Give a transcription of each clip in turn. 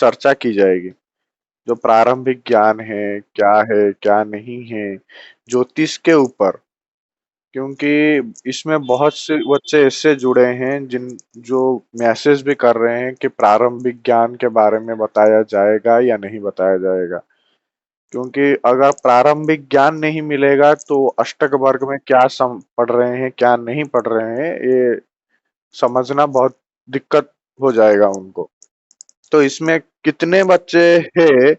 चर्चा की जाएगी। जो प्रारंभिक ज्ञान है क्या नहीं है ज्योतिष के ऊपर, क्योंकि इसमें बहुत से बच्चे इससे जुड़े हैं जिन जो मैसेज भी कर रहे हैं कि प्रारंभिक ज्ञान के बारे में बताया जाएगा या नहीं बताया जाएगा। क्योंकि अगर प्रारंभिक ज्ञान नहीं मिलेगा तो अष्टक वर्ग में क्या पढ़ रहे हैं क्या नहीं पढ़ रहे हैं ये समझना बहुत दिक्कत हो जाएगा उनको। तो इसमें कितने बच्चे हैं,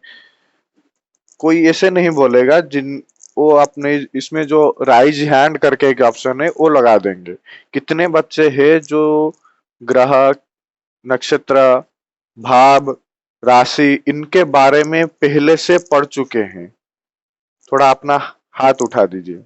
कोई ऐसे नहीं बोलेगा जिन वो अपने इसमें जो राइज हैंड करके एक ऑप्शन है वो लगा देंगे। कितने बच्चे हैं जो ग्रह, नक्षत्र, भाव, राशि इनके बारे में पहले से पढ़ चुके हैं? थोड़ा अपना हाथ उठा दीजिए।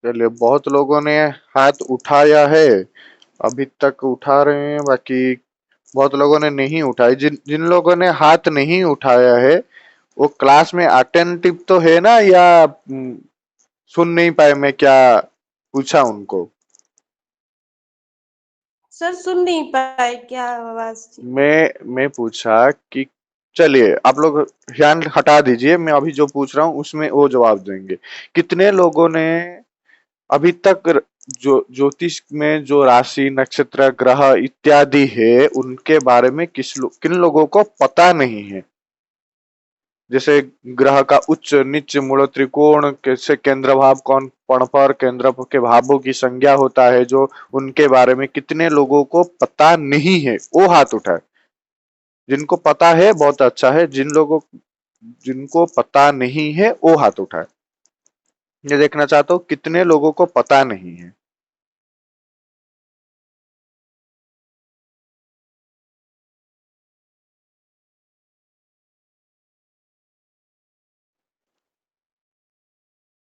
चलिए, बहुत लोगों ने हाथ उठाया है, अभी तक उठा रहे हैं, बाकी बहुत लोगों ने नहीं उठाई। जिन जिन लोगों ने हाथ नहीं उठाया है वो क्लास में अटेंटिव तो है ना, या सुन नहीं पाए मैं क्या पूछा उनको? सर सुन नहीं पाए क्या आवाज थी? मैं पूछा कि चलिए आप लोग ध्यान हटा दीजिए, मैं अभी जो पूछ रहा हूँ उसमें वो जवाब देंगे। कितने लोगों ने अभी तक जो ज्योतिष में जो राशि, नक्षत्र, ग्रह इत्यादि है उनके बारे में किन लोगों को पता नहीं है? जैसे ग्रह का उच्च नीच मूल त्रिकोण, कैसे केंद्र भाव कौन पण पर केंद्र के भावों की संज्ञा होता है, जो उनके बारे में कितने लोगों को पता नहीं है वो हाथ उठाए। जिनको पता है बहुत अच्छा है, जिनको पता नहीं है वो हाथ उठाए। ये देखना चाहता हूँ कितने लोगों को पता नहीं है।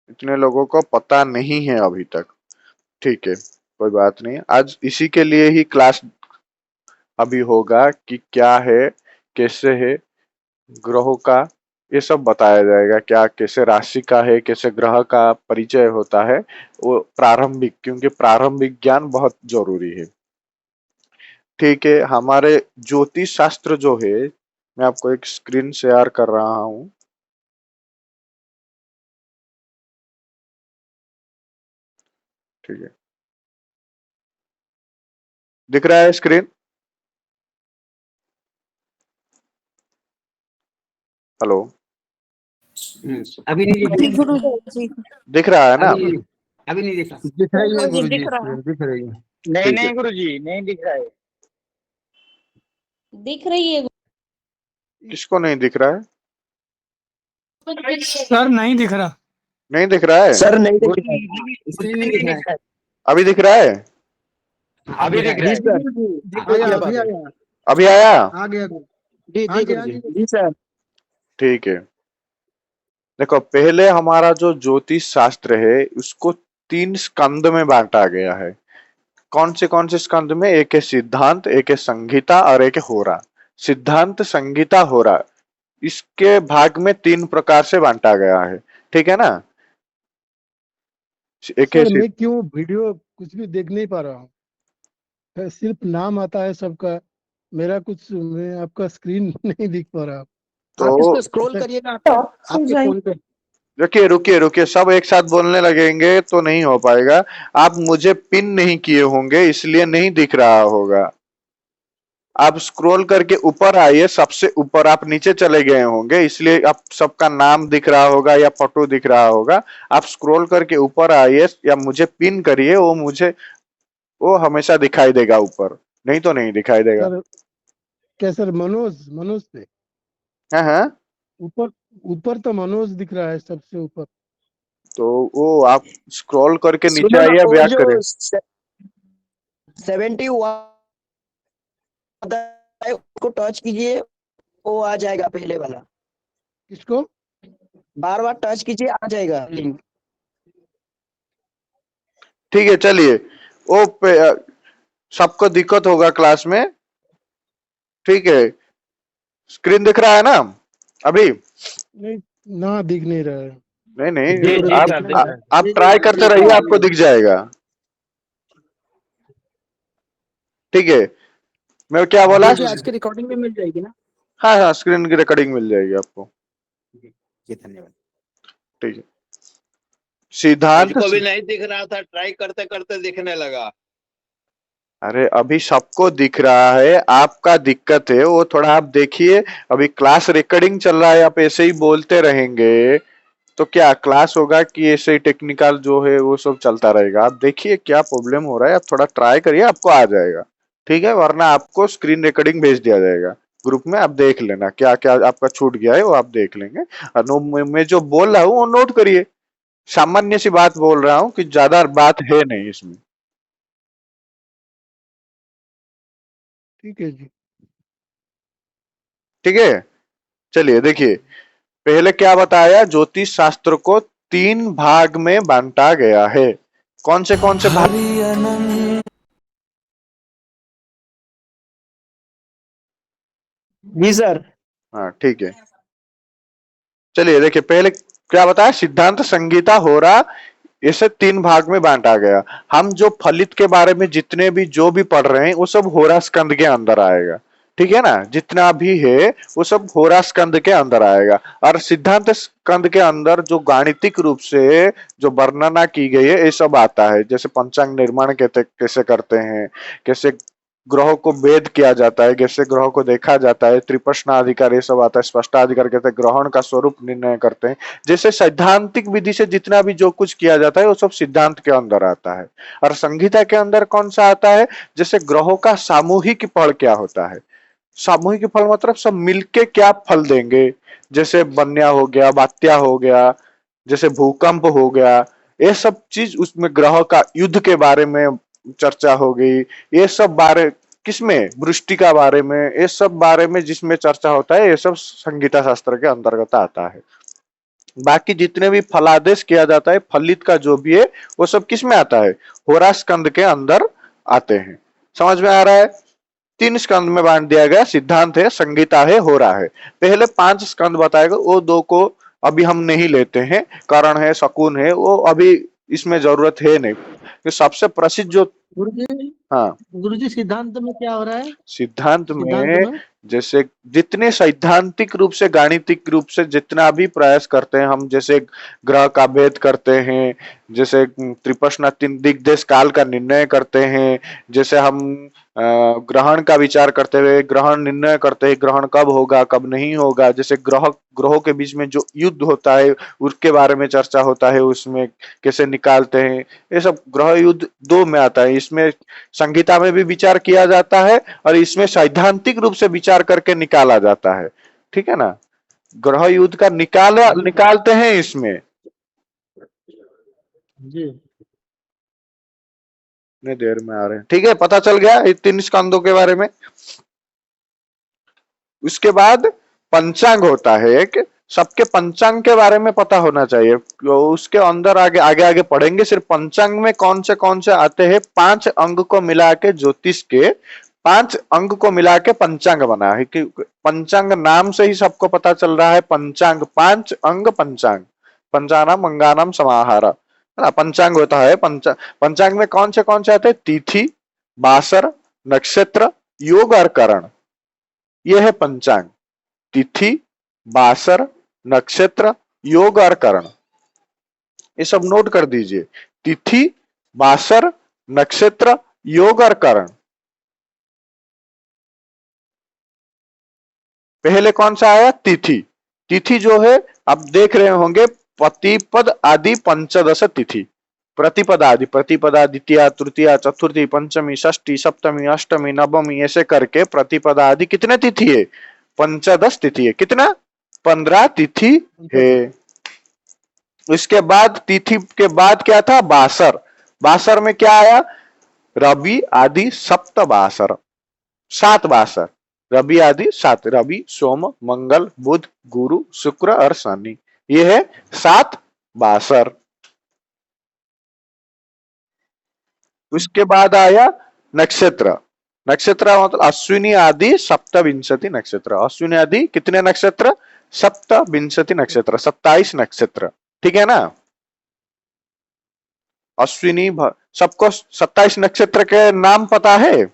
इतने लोगों को पता नहीं है अभी तक। ठीक है, कोई बात नहीं, आज इसी के लिए ही क्लास अभी होगा कि क्या है, कैसे है, ग्रहों का ये सब बताया जाएगा। क्या कैसे राशि का है, कैसे ग्रह का परिचय होता है, वो प्रारंभिक, क्योंकि प्रारंभिक ज्ञान बहुत जरूरी है। ठीक है, हमारे ज्योतिष शास्त्र जो है, मैं आपको एक स्क्रीन शेयर कर रहा हूँ। ठीक है, दिख रहा है स्क्रीन? हेलो, अभी नहीं जी दिख गुरु जी। दिख रहा है ना? अभी नहीं दिखा। दिख रही है गुरु जी गुरु जी, दिख रहा है, दिख रही है। नहीं ठीक है, नहीं गुरु जी, नहीं दिख रहा है। दिख रही है। किसको नहीं दिख रहा है? सर नहीं दिख रहा। नहीं दिख रहा है? सर नहीं दिख गुरु रहा है। जी स्क्रीन नहीं दिख रहा है। अभी दिख रहा है? अभी दिख रहा जी है। सर, आया, अभी आया, अभी आया? आ गया गुरु। जी आ जी गया, गुरु आ जी, गया। जी सर। ठीक है, देखो पहले हमारा जो ज्योतिष शास्त्र है उसको 3 स्कंद में बांटा गया है। कौन से स्कंद में? एक है सिद्धांत, एक है संहिता और एक है होरा। सिद्धांत, संहिता, होरा, इसके भाग में 3 प्रकार से बांटा गया है। ठीक है ना? एक है सर मैं क्यों वीडियो कुछ भी देख नहीं पा रहा हूँ, सिर्फ नाम आता है सबका, मेरा कुछ, मैं आपका स्क्रीन नहीं दिख पा रहा। आप इस तो पे स्क्रॉल अच्छा, करिए ना, आपके फोन पे। रुकिए रुकिए रुकिए, सब एक साथ बोलने लगेंगे तो नहीं हो पाएगा। आप मुझे पिन नहीं किए होंगे इसलिए नहीं दिख रहा होगा। आप स्क्रॉल करके ऊपर आइए, सबसे ऊपर। आप नीचे चले गए होंगे इसलिए आप सबका नाम दिख रहा होगा या फोटो दिख रहा होगा। आप स्क्रॉल करके ऊपर आइए या मुझे पिन करिए, वो हमेशा दिखाई देगा ऊपर, नहीं तो नहीं दिखाई देगा। सर क्या सर, मनोज, मनोज पे हाँ हाँ, ऊपर, ऊपर तो मनोज दिख रहा है सबसे ऊपर। तो वो आप स्क्रॉल करके नीचे सुनो ना, आइए, वो बैक जो करें। 71 उसको टच कीजिए, वो आ जाएगा पहले वाला। किसको? बार बार टच कीजिए, आ जाएगा लिंक। ठीक है, चलिए। सबको दिक्कत होगा क्लास में, ठीक है। स्क्रीन दिख रहा है ना अभी? नहीं, ना दिख नहीं रहा है। नहीं नहीं, जी जी आप सर, दिख रहा है। आप ट्राई करते रहिए, आपको दिख जाएगा। ठीक है, मैं क्या बोला? जी आज की रिकॉर्डिंग में मिल जाएगी ना? हाँ हाँ, स्क्रीन की रिकॉर्डिंग मिल जाएगी आपको। जी धन्यवाद। ठीक है। सिद्धांत मुझको भी नहीं दिख रहा था, ट्राई करते करते दिखने लगा। अरे अभी सबको दिख रहा है, आपका दिक्कत है वो थोड़ा आप देखिए। अभी क्लास रिकॉर्डिंग चल रहा है, आप ऐसे ही बोलते रहेंगे तो क्या क्लास होगा कि ऐसे ही टेक्निकल जो है वो सब चलता रहेगा? आप देखिए क्या प्रॉब्लम हो रहा है, आप थोड़ा ट्राई करिए, आपको आ जाएगा। ठीक है, वरना आपको स्क्रीन रिकॉर्डिंग भेज दिया जाएगा ग्रुप में, आप देख लेना क्या क्या आपका छूट गया है, वो आप देख लेंगे। और मैं जो बोल रहा हूँ वो नोट करिए। सामान्य सी बात बोल रहा हूँ कि ज्यादा बात है नहीं इसमें। ठीक है जी। ठीक है, चलिए देखिए। पहले क्या बताया? ज्योतिष शास्त्र को 3 भाग में बांटा गया है। कौन से भाग? जी सर। हाँ ठीक है, चलिए देखिए। पहले क्या बताया? सिद्धांत, संगीता, होरा, इसे 3 भाग में बांटा गया। हम जो फलित के बारे में जितने भी जो भी पढ़ रहे हैं वो सब होरा स्कंद के अंदर आएगा। ठीक है ना? जितना भी है वो सब होरा स्कंद के अंदर आएगा। और सिद्धांत स्कंद के अंदर जो गाणितिक रूप से जो वर्णना की गई है ये सब आता है। जैसे पंचांग निर्माण कैसे करते हैं, कैसे ग्रहों को वेद किया जाता है, कैसे ग्रहों को देखा जाता है, त्रिप्रश्नाधिकार ये सब आता है, स्पष्टाधिकार कहते हैं, ग्रहण का स्वरूप निर्णय करते हैं। जैसे सैद्धांतिक विधि से जितना भी जो कुछ किया जाता है वो सब सिद्धांत के अंदर आता है। और संहिता के अंदर कौन सा आता है? जैसे ग्रहों का सामूहिक फल क्या होता है। सामूहिक फल मतलब सब मिलके क्या फल देंगे। जैसे बन्या हो गया, बात्या हो गया, जैसे भूकंप हो गया, ये सब चीज उसमें ग्रह का युद्ध के बारे में चर्चा हो गई। ये सब बारे किसमें? वृष्टि का बारे में, ये सब बारे में जिसमें चर्चा होता है ये सब संगीता शास्त्र के अंतर्गत आता है। बाकी जितने भी फलादेश किया जाता है, फलित का जो भी है वो सब किसमें आता है? होरा स्कंद के अंदर आते हैं। समझ में आ रहा है? 3 स्कंद में बांट दिया गया। सिद्धांत है, संगीता है, होरा है। पहले 5 स्कंद बताएगा, वो 2 को अभी हम नहीं लेते हैं। कारण है, शकुन है, वो अभी इसमें जरूरत है नहीं। तो सबसे प्रसिद्ध जो गुरुजी, हाँ गुरुजी सिद्धांत में क्या हो रहा है? सिद्धांत सिद्धांत में में जैसे जितने सैद्धांतिक रूप से, गाणितिक रूप से जितना भी प्रयास करते हैं हम, जैसे ग्रह का भेद करते हैं, जैसे त्रिप्रश्न 3 दिग्देश काल का निर्णय करते हैं, जैसे हम ग्रहण का विचार करते हुए ग्रहण निर्णय करते हैं, ग्रहण कब होगा कब नहीं होगा, जैसे ग्रहों के बीच में जो युद्ध होता है उसके बारे में चर्चा होता है, उसमें कैसे निकालते हैं। ये सब ग्रह युद्ध 2 में आता है। इसमें संगीता में भी विचार किया जाता है और इसमें सैद्धांतिक रूप से विचार करके निकाला जाता है। ठीक है ना? ग्रह युद्ध का निकालते हैं इसमें। जी इतने देर में आ रहे हैं। ठीक है, पता चल गया 3 स्कंदों के बारे में। उसके बाद पंचांग होता है एक। सबके पंचांग के बारे में पता होना चाहिए। उसके अंदर आगे आगे आगे पढ़ेंगे। सिर्फ पंचांग में कौन से आते हैं? 5 अंग को मिला के ज्योतिष के 5 अंग को मिला के पंचांग बना है। कि पंचांग नाम से ही सबको पता चल रहा है। पंचांग 5 अंग पंचांग, पंचानाम अंगानाम समाहार, है ना? पंचांग होता है। पंचांग में कौन से आते हैं? तिथि, बासर, नक्षत्र, योग और करण। यह है पंचांग। तिथि, बासर, नक्षत्र, योग और करण, ये सब नोट कर दीजिए। तिथि, बासर, नक्षत्र, योग और करण। पहले कौन सा आया? तिथि। तिथि जो है आप देख रहे होंगे, प्रतिपद आदि पंचदश तिथि। प्रतिपद आदि, प्रतिपदा, द्वितीया, तृतीया, चतुर्थी, पंचमी, षष्ठी, सप्तमी, अष्टमी, नवमी, ऐसे करके प्रतिपदा आदि कितने तिथि है? 15 तिथि है। कितना? 15 तिथि है। उसके बाद तिथि के बाद क्या था? बासर। बासर में क्या आया? रवि आदि सप्त बासर, 7 बासर। रवि आदि 7, रवि, सोम, मंगल, बुध, गुरु, शुक्र और शनि। ये है 7 बासर। उसके बाद आया नक्षत्र। नक्षत्र मतलब अश्विनी आदि सप्तविंशति नक्षत्र। अश्विनी आदि कितने नक्षत्र? सप्तविंशति नक्षत्र, 27 नक्षत्र। ठीक है ना? अश्विनी सबको 27 नक्षत्र के नाम पता है?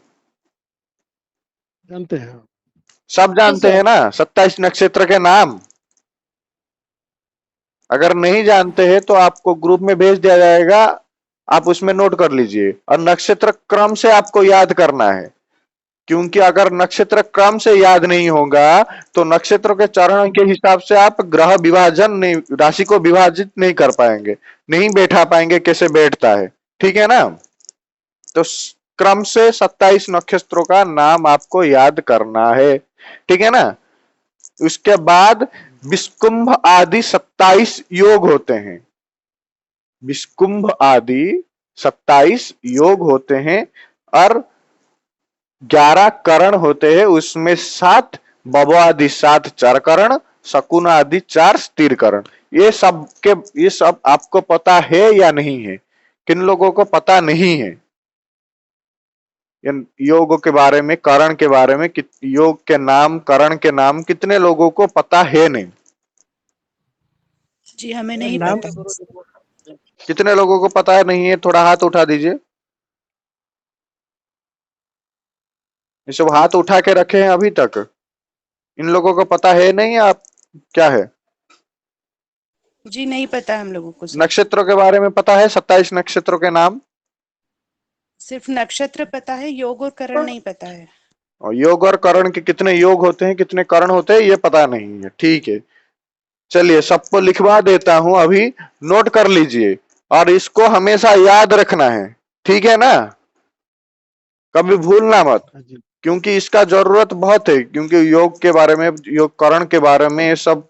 जानते हैं। सब जानते हैं ना 27 नक्षत्र के नाम? अगर नहीं जानते हैं तो आपको ग्रुप में भेज दिया जाएगा, आप उसमें नोट कर लीजिए। और नक्षत्र क्रम से आपको याद करना है, क्योंकि अगर नक्षत्र क्रम से याद नहीं होगा तो नक्षत्रों के चरण के हिसाब से आप ग्रह विभाजन नहीं, राशि को विभाजित नहीं कर पाएंगे, नहीं बैठा पाएंगे कैसे बैठता है। ठीक है ना? तो क्रम से 27 नक्षत्रों का नाम आपको याद करना है। ठीक है ना? उसके बाद विष्कुंभ आदि 27 योग होते हैं। विष्कुंभ आदि 27 योग होते हैं और 11 करण होते हैं। उसमें 7 बब आदि 7 चर करण, शकुन आदि 4 स्थिर करण। ये सब आपको पता है या नहीं है? किन लोगों को पता नहीं है योग के बारे में, करण के बारे में? योग के नाम, करण के नाम कितने लोगों को पता है? नहीं? जी हमें नहीं नाम पता। कितने लोगों को पता है नहीं है? थोड़ा हाथ उठा दीजिए। ये सब हाथ उठा के रखे हैं अभी तक। इन लोगों को पता है नहीं? आप क्या है? जी नहीं पता हम लोगों को सर। नक्षत्रों के बारे में पता है? 27 नक्षत्रों के नाम? सिर्फ नक्षत्र पता है, योग और करण नहीं पता है। और योग और करण के कितने योग होते हैं, कितने करण होते हैं, ये पता नहीं है। ठीक है, चलिए सबको लिखवा देता हूं, अभी नोट कर लीजिए और इसको हमेशा याद रखना है। ठीक है ना? कभी भूलना मत, हाँ जी। क्योंकि इसका जरूरत बहुत है। क्योंकि योग के बारे में, योग करण के बारे में ये सब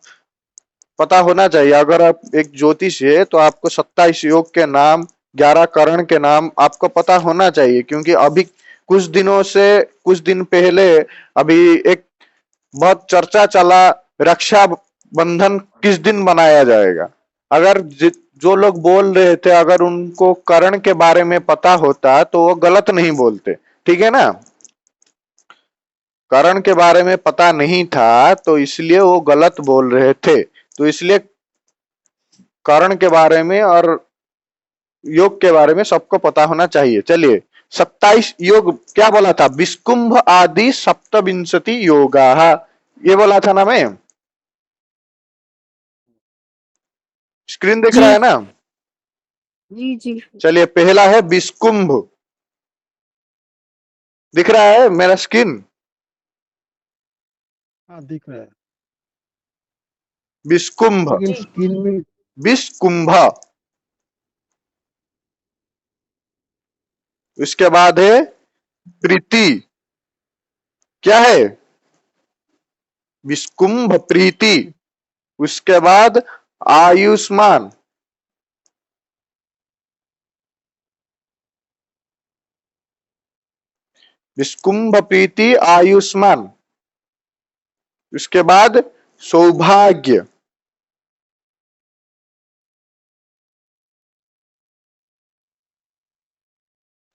पता होना चाहिए। अगर आप एक ज्योतिष है तो आपको 27 योग के नाम, 11 करण के नाम आपको पता होना चाहिए। क्योंकि अभी कुछ दिन पहले अभी एक बहुत चर्चा चला, रक्षा बंधन किस दिन मनाया जाएगा। अगर जो लोग बोल रहे थे, अगर उनको करण के बारे में पता होता तो वो गलत नहीं बोलते। ठीक है ना? करण के बारे में पता नहीं था तो इसलिए वो गलत बोल रहे थे। तो इसलिए करण के बारे में और योग के बारे में सबको पता होना चाहिए। चलिए 27 योग क्या बोला था? विष्कुंभ आदि सप्तविंशति योगा, ये बोला था ना मैं? स्क्रीन दिख रहा है ना? जी जी। चलिए पहला है विष्कुंभ। दिख रहा है मेरा स्क्रीन? हाँ दिख रहा है, विष्कुंभ, लेकिन स्क्रीन में विष्कुंभ। उसके बाद है प्रीति। क्या है? विष्कुंभ प्रीति। उसके बाद आयुष्मान। विष्कुंभ प्रीति आयुष्मान। उसके बाद सौभाग्य।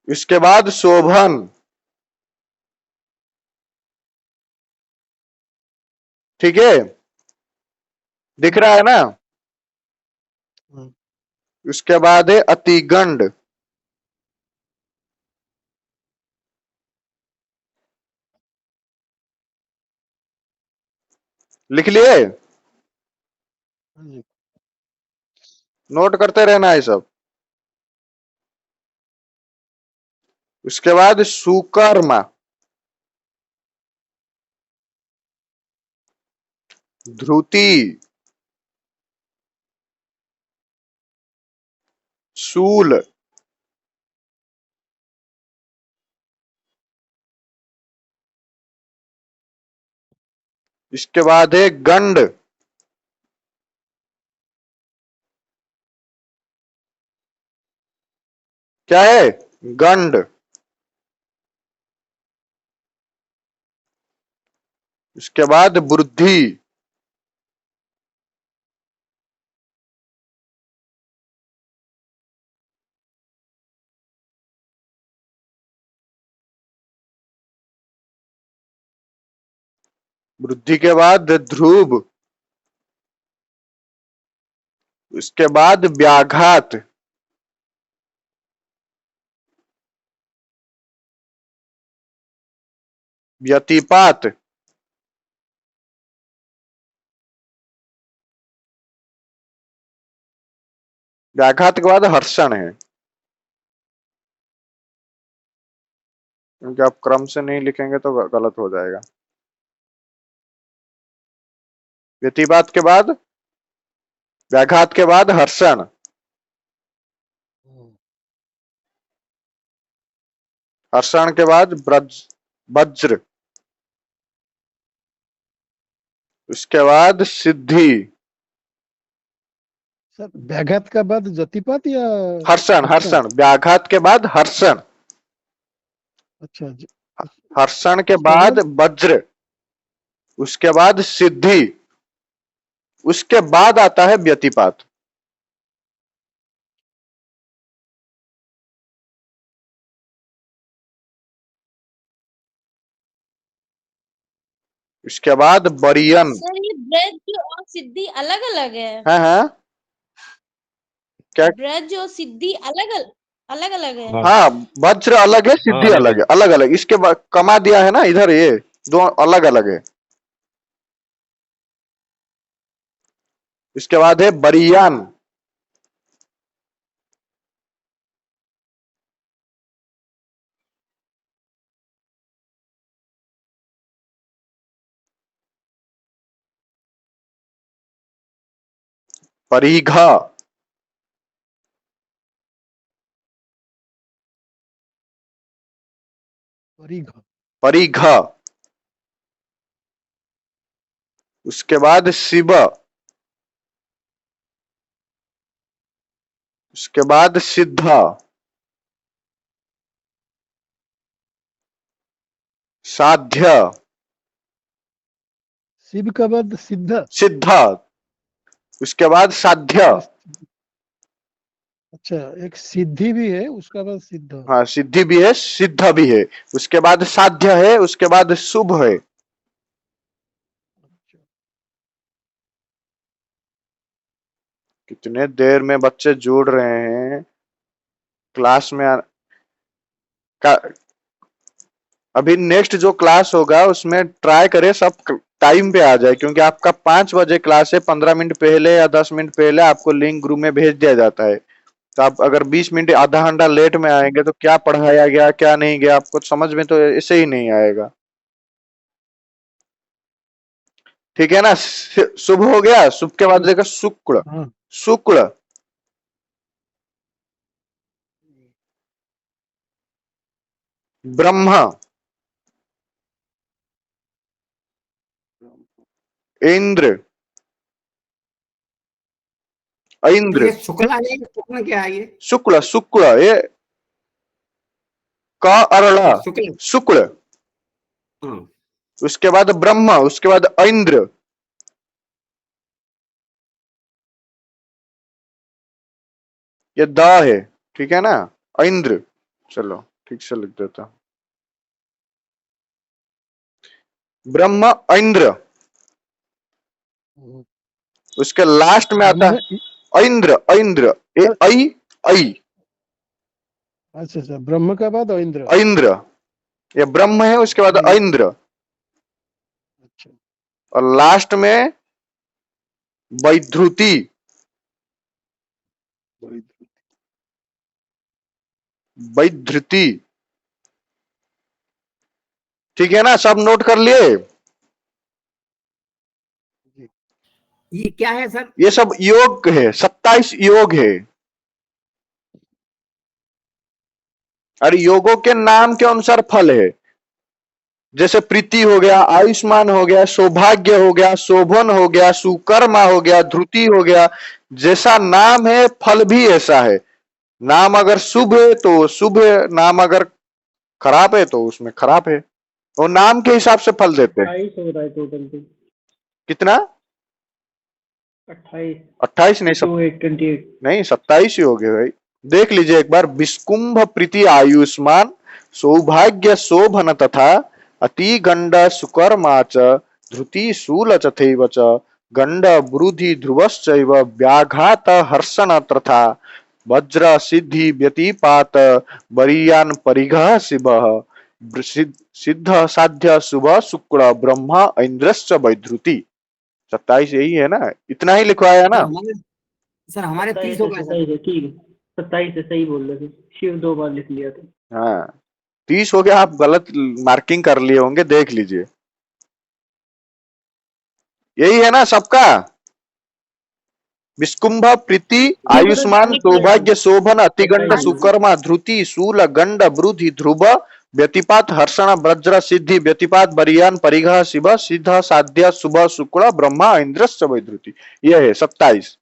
उसके बाद शोभन। ठीक है, दिख रहा है ना? हाँ, उसके बाद है अतिगंड। लिख लिए? हाँ जी। नोट करते रहना है सब। उसके बाद सुकर्मा, ध्रुति, शूल, इसके बाद है गंड। क्या है? गंड। इसके बाद बुद्धि। वृद्धि के बाद ध्रुव, उसके बाद व्याघात, व्यतिपात, व्याघात के बाद हर्षण है, क्योंकि आप क्रम से नहीं लिखेंगे तो गलत हो जाएगा। व्यतिपात के बाद, व्याघात के बाद हर्षण, हर्षण के बाद वज्र, उसके बाद सिद्धि, सर व्याघात का बाद जतिपात या हर्षण, हर्षण, व्याघात के बाद हर्षण, अच्छा हर्षण के उसके बाद बाद वज्र, उसके बाद सिद्धि, उसके बाद आता है व्यतिपात। इसके बाद बरियन। सर ये ब्रज और सिद्धि अलग अलग है। हाँ क्या? ब्रज और सिद्धि अलग अलग है। हाँ, वज्र अलग है, सिद्धि अलग है, अलग अलग। इसके बाद कमा दिया है ना इधर, ये दो अलग अलग है। इसके बाद है बरियान, परिघा, परिघ, परिघा, उसके बाद शिव, उसके बाद सिद्धा, साध्य, शिव का बाद सिद्ध, सिद्धा, उसके बाद साध्य। अच्छा एक सिद्धि भी है, उसका बाद सिद्ध। हाँ, सिद्धि भी है, सिद्ध भी है, उसके बाद साध्य है, उसके बाद शुभ है। कितने देर में बच्चे जुड़ रहे हैं क्लास में अभी नेक्स्ट जो क्लास होगा उसमें ट्राई करें सब टाइम पे आ जाए, क्योंकि आपका 5 बजे क्लास है। 15 मिनट पहले या 10 मिनट पहले आपको लिंक ग्रुप में भेज दिया जाता है। तो आप अगर 20 मिनट आधा घंटा लेट में आएंगे तो क्या पढ़ाया गया क्या नहीं गया आपको समझ में तो ऐसे ही नहीं आएगा। ठीक है ना? शुभ हो गया, शुभ के बाद देखा शुक्ल, हाँ शुक्ल, ब्रह्मा, इंद्र, इंद्र, ये शुक्ल आ जाएगा, शुक्ल क्या है ये? शुक्ल, शुक्ल, ये का अरला, शुक्ल, शुक्ल, हाँ उसके बाद ब्रह्मा, उसके बाद इंद्र, ये द है। ठीक है ना? इंद्र, चलो ठीक से लिख देता हूं, ब्रह्म, इंद्र, उसके लास्ट में आता है इंद्र, इंद्र, ए ऐ ऐ, अच्छा अच्छा ब्रह्म का बाद इंद्र। इंद्र, ये ब्रह्म है, उसके बाद इंद्र, अच्छा और लास्ट में वैधृति, वैधृति। ठीक है ना? सब नोट कर लिए? ये क्या है सर? ये सब योग है, 27 योग है। और योगों के नाम के अनुसार फल है। जैसे प्रीति हो गया, आयुष्मान हो गया, सौभाग्य हो गया, शोभन हो गया, सुकर्मा हो गया, ध्रुति हो गया। जैसा नाम है फल भी ऐसा है। नाम अगर शुभ है तो शुभ है, नाम अगर खराब है तो उसमें खराब है। वो नाम के हिसाब से फल देते हैं। 28 हो रहा है टोटल पे। कितना? 28 28 नहीं, 28 नहीं 27 ही हो गए भाई। देख लीजिए एक बार। विस्कुंभ प्रीति आयुष्मान, सौभाग्य शोभन तथा अति गंड सुकर्मा च धृति शूल चथैव च गंड ब्रूधि ध्रुवश्चैव व्याघात हर्षण तथा वज्र सिद्धि व्यतिपात बरीयान परिघः शिवः सिद्ध साध्य शुभ शुक्र ब्रह्मा इंद्रश्च वैधृति। 27 यही है ना, इतना ही लिखवाया ना। सर हमारे 30 हो गए सर। 27 है, ठीक है, 27 है, सही बोल रहे थे, शिव 2 बार लिख लिया था। हाँ 30 हो गया, आप गलत मार्किंग कर लिए होंगे, देख लीजिए। यही है ना सबका। विस्कुंभ प्रीति आयुष्मान सौभाग्य शोभन अतिगंड सुकर्मा धृति शूल गंड ब्रूधि ध्रुव व्यतिपात हर्षण वज्र सिद्धि व्यतिपात बरियान परिघ शिव सिद्ध साध्य शुभ शुक्र ब्रह्मा इंद्रश्च वैधृति। यह है 27।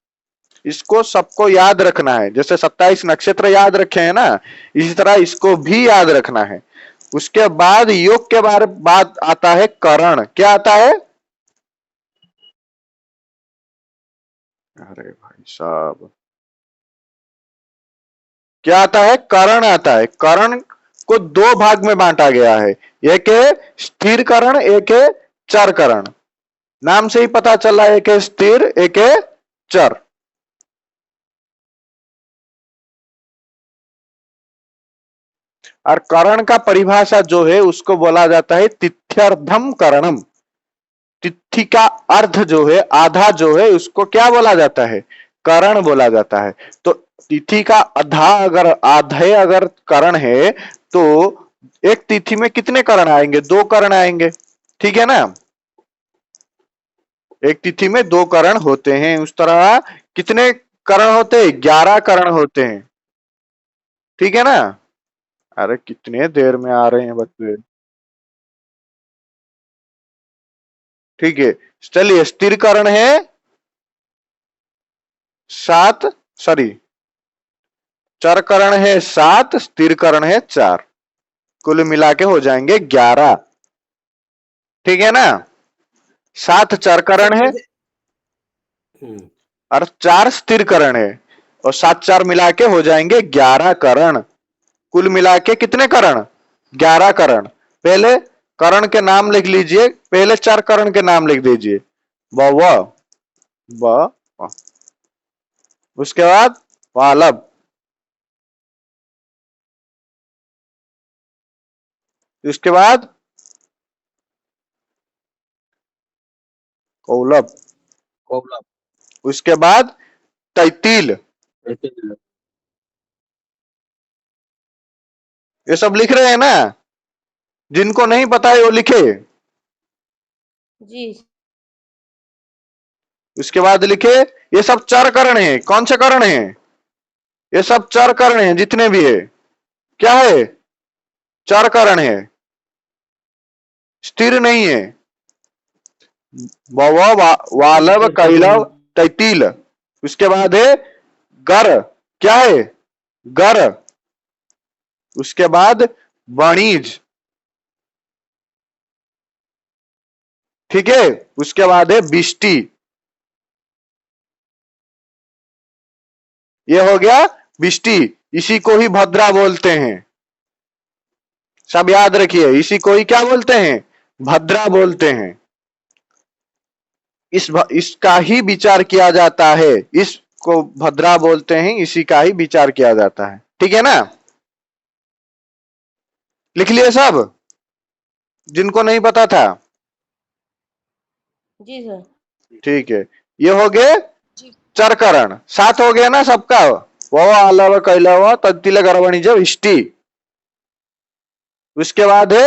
इसको सबको याद रखना है, जैसे 27 नक्षत्र याद रखे हैं ना, इसी तरह इसको भी याद रखना है। उसके बाद योग के बारे बात आता है करण। क्या आता है? अरे भाई साहब, क्या आता है? करण आता है। करण को 2 भाग में बांटा गया है, एक है स्थिर करण, एक है चर करण। नाम से ही पता चला, एक है स्थिर, एक है चर। और करण का परिभाषा जो है उसको बोला जाता है तिथ्यर्धम करणम। तिथि का अर्ध जो है, आधा जो है, उसको क्या बोला जाता है? करण बोला जाता है। तो तिथि का आधे अगर करण है तो एक तिथि में कितने करण आएंगे? 2 करण आएंगे, ठीक है ना। एक तिथि में 2 करण होते हैं। उस तरह कितने करण होते हैं? 11 करण होते हैं, ठीक है ना। अरे कितने देर में आ रहे हैं बच्चे। ठीक है, चलिए स्थिर करण है 7, सॉरी चर करण है 7, स्थिर करण है 4, कुल मिला के हो जाएंगे 11, ठीक है ना। 7 चर करण है और 4 स्थिर करण है, और 7 4 मिला के हो जाएंगे 11 करण। कुल मिला के कितने करण? 11 करण। पहले करण के नाम लिख लीजिए, पहले 4 करण के नाम लिख दीजिए। व उसके बाद वालब, उसके बाद कौलब, उसके बाद तैतील। ये सब लिख रहे हैं ना? जिनको नहीं पता है वो लिखे। जी उसके बाद लिखे ये सब चर करण है। कौन से करण है? ये सब चर करण है, जितने भी है। क्या है? चर करण है, स्थिर नहीं है। वालव कैलव तैतील। उसके बाद है गर। क्या है? गर। उसके बाद वणिज, ठीक है। उसके बाद है बिष्टि। ये हो गया बिष्टि। इसी को ही भद्रा बोलते हैं। सब याद रखिए, इसी को ही क्या बोलते हैं? भद्रा बोलते हैं। इसका ही विचार किया जाता है, इसको भद्रा बोलते हैं, इसी का ही विचार किया जाता है, ठीक है ना। लिख लिए सब, जिनको नहीं पता था? जी सर। ठीक है, ये हो गए चरकरण। 7 हो गया ना सबका। वो आलव कैलव तत्तिल गर्वणिज इष्टि। उसके बाद है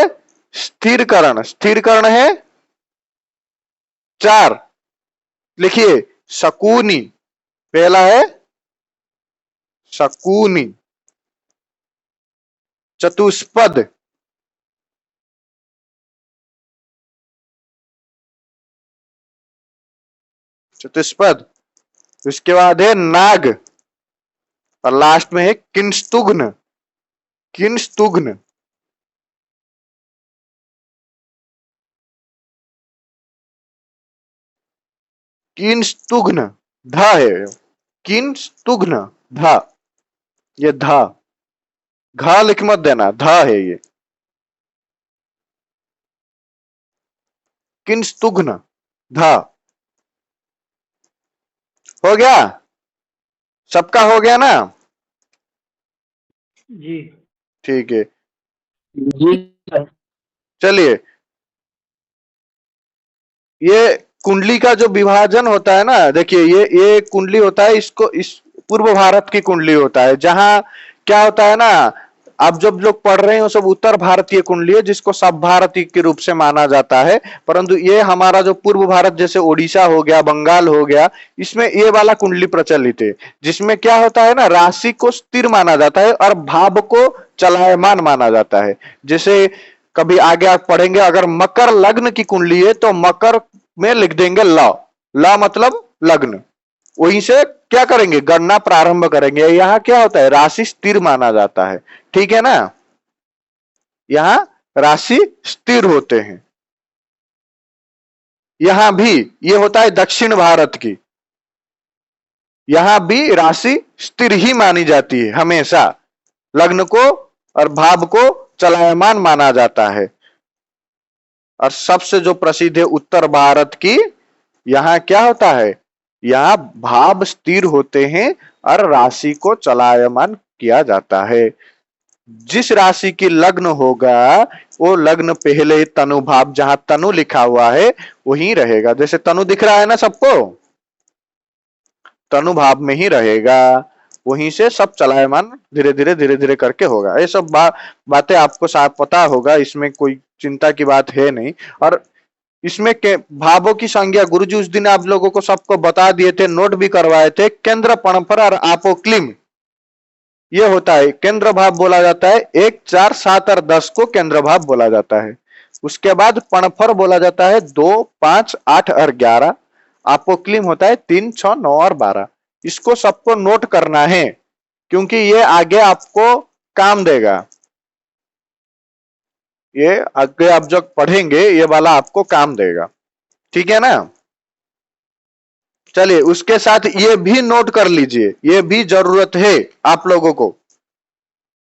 स्थिर करण। स्थिर करण है 4, लिखिए शकुनी। पहला है शकुनी। चतुष्पद, चतुष्पद। उसके बाद है नाग, और लास्ट में है किंस्तुघ्न। किंस्तुघ्न, किंस्तुघ्न ध है। किंस्तुघ्न ध, ये ध, घ लिख मत देना, ध है ये। किंस्तुघ्न ध। हो गया? सबका हो गया ना? जी ठीक है, जी सर। चलिए। ये कुंडली का जो विभाजन होता है ना, देखिए ये कुंडली होता है, इसको इस पूर्व भारत की कुंडली होता है, जहां क्या होता है ना, आप जब लोग पढ़ रहे हैं वो सब उत्तर भारतीय कुंडली है, जिसको सब भारतीय के रूप से माना जाता है। परंतु ये हमारा जो पूर्व भारत जैसे ओडिशा हो गया, बंगाल हो गया, इसमें ये वाला कुंडली प्रचलित है, जिसमें क्या होता है ना, राशि को स्थिर माना जाता है और भाव को चलायमान माना जाता है। जैसे कभी आगे आप पढ़ेंगे, अगर मकर लग्न की कुंडली है तो मकर में लिख देंगे ल। ल मतलब लग्न। वहीं से क्या करेंगे, गणना प्रारंभ करेंगे। यहाँ क्या होता है, राशि स्थिर माना जाता है, ठीक है ना? यहाँ राशि स्थिर होते हैं। यहां भी ये होता है दक्षिण भारत की, यहां भी राशि स्थिर ही मानी जाती है हमेशा। लग्न को और भाव को चलायमान माना जाता है। और सबसे जो प्रसिद्ध है उत्तर भारत की, यहां क्या होता है, यहां भाव स्थिर होते हैं और राशि को चलायमान किया जाता है। जिस राशि की लग्न होगा वो लग्न पहले तनु भाव, जहां तनु लिखा हुआ है वहीं रहेगा। जैसे तनु दिख रहा है ना सबको, तनु भाव में ही रहेगा, वहीं से सब चलायमान धीरे धीरे करके होगा। ये सब बातें आपको साफ पता होगा, इसमें कोई चिंता की बात है नहीं। और इसमें के भावों की संज्ञा गुरुजी उस दिन आप लोगों को सबको बता दिए थे, नोट भी करवाए थे। केंद्र, पणफर और आपोक्लिम, ये होता है केंद्र भाव बोला जाता है। 1, 4, 7 और 10 को केंद्र भाव बोला जाता है। उसके बाद पणफर बोला जाता है 2, 5, 8 और 11। आपोक्लिम होता है 3, 6, 9 और 12। इसको सबको नोट करना है, क्योंकि ये आगे आपको काम देगा। ये आगे आप जब पढ़ेंगे ये वाला आपको काम देगा, ठीक है ना? चलिए, उसके साथ ये भी नोट कर लीजिए, ये भी जरूरत है आप लोगों को।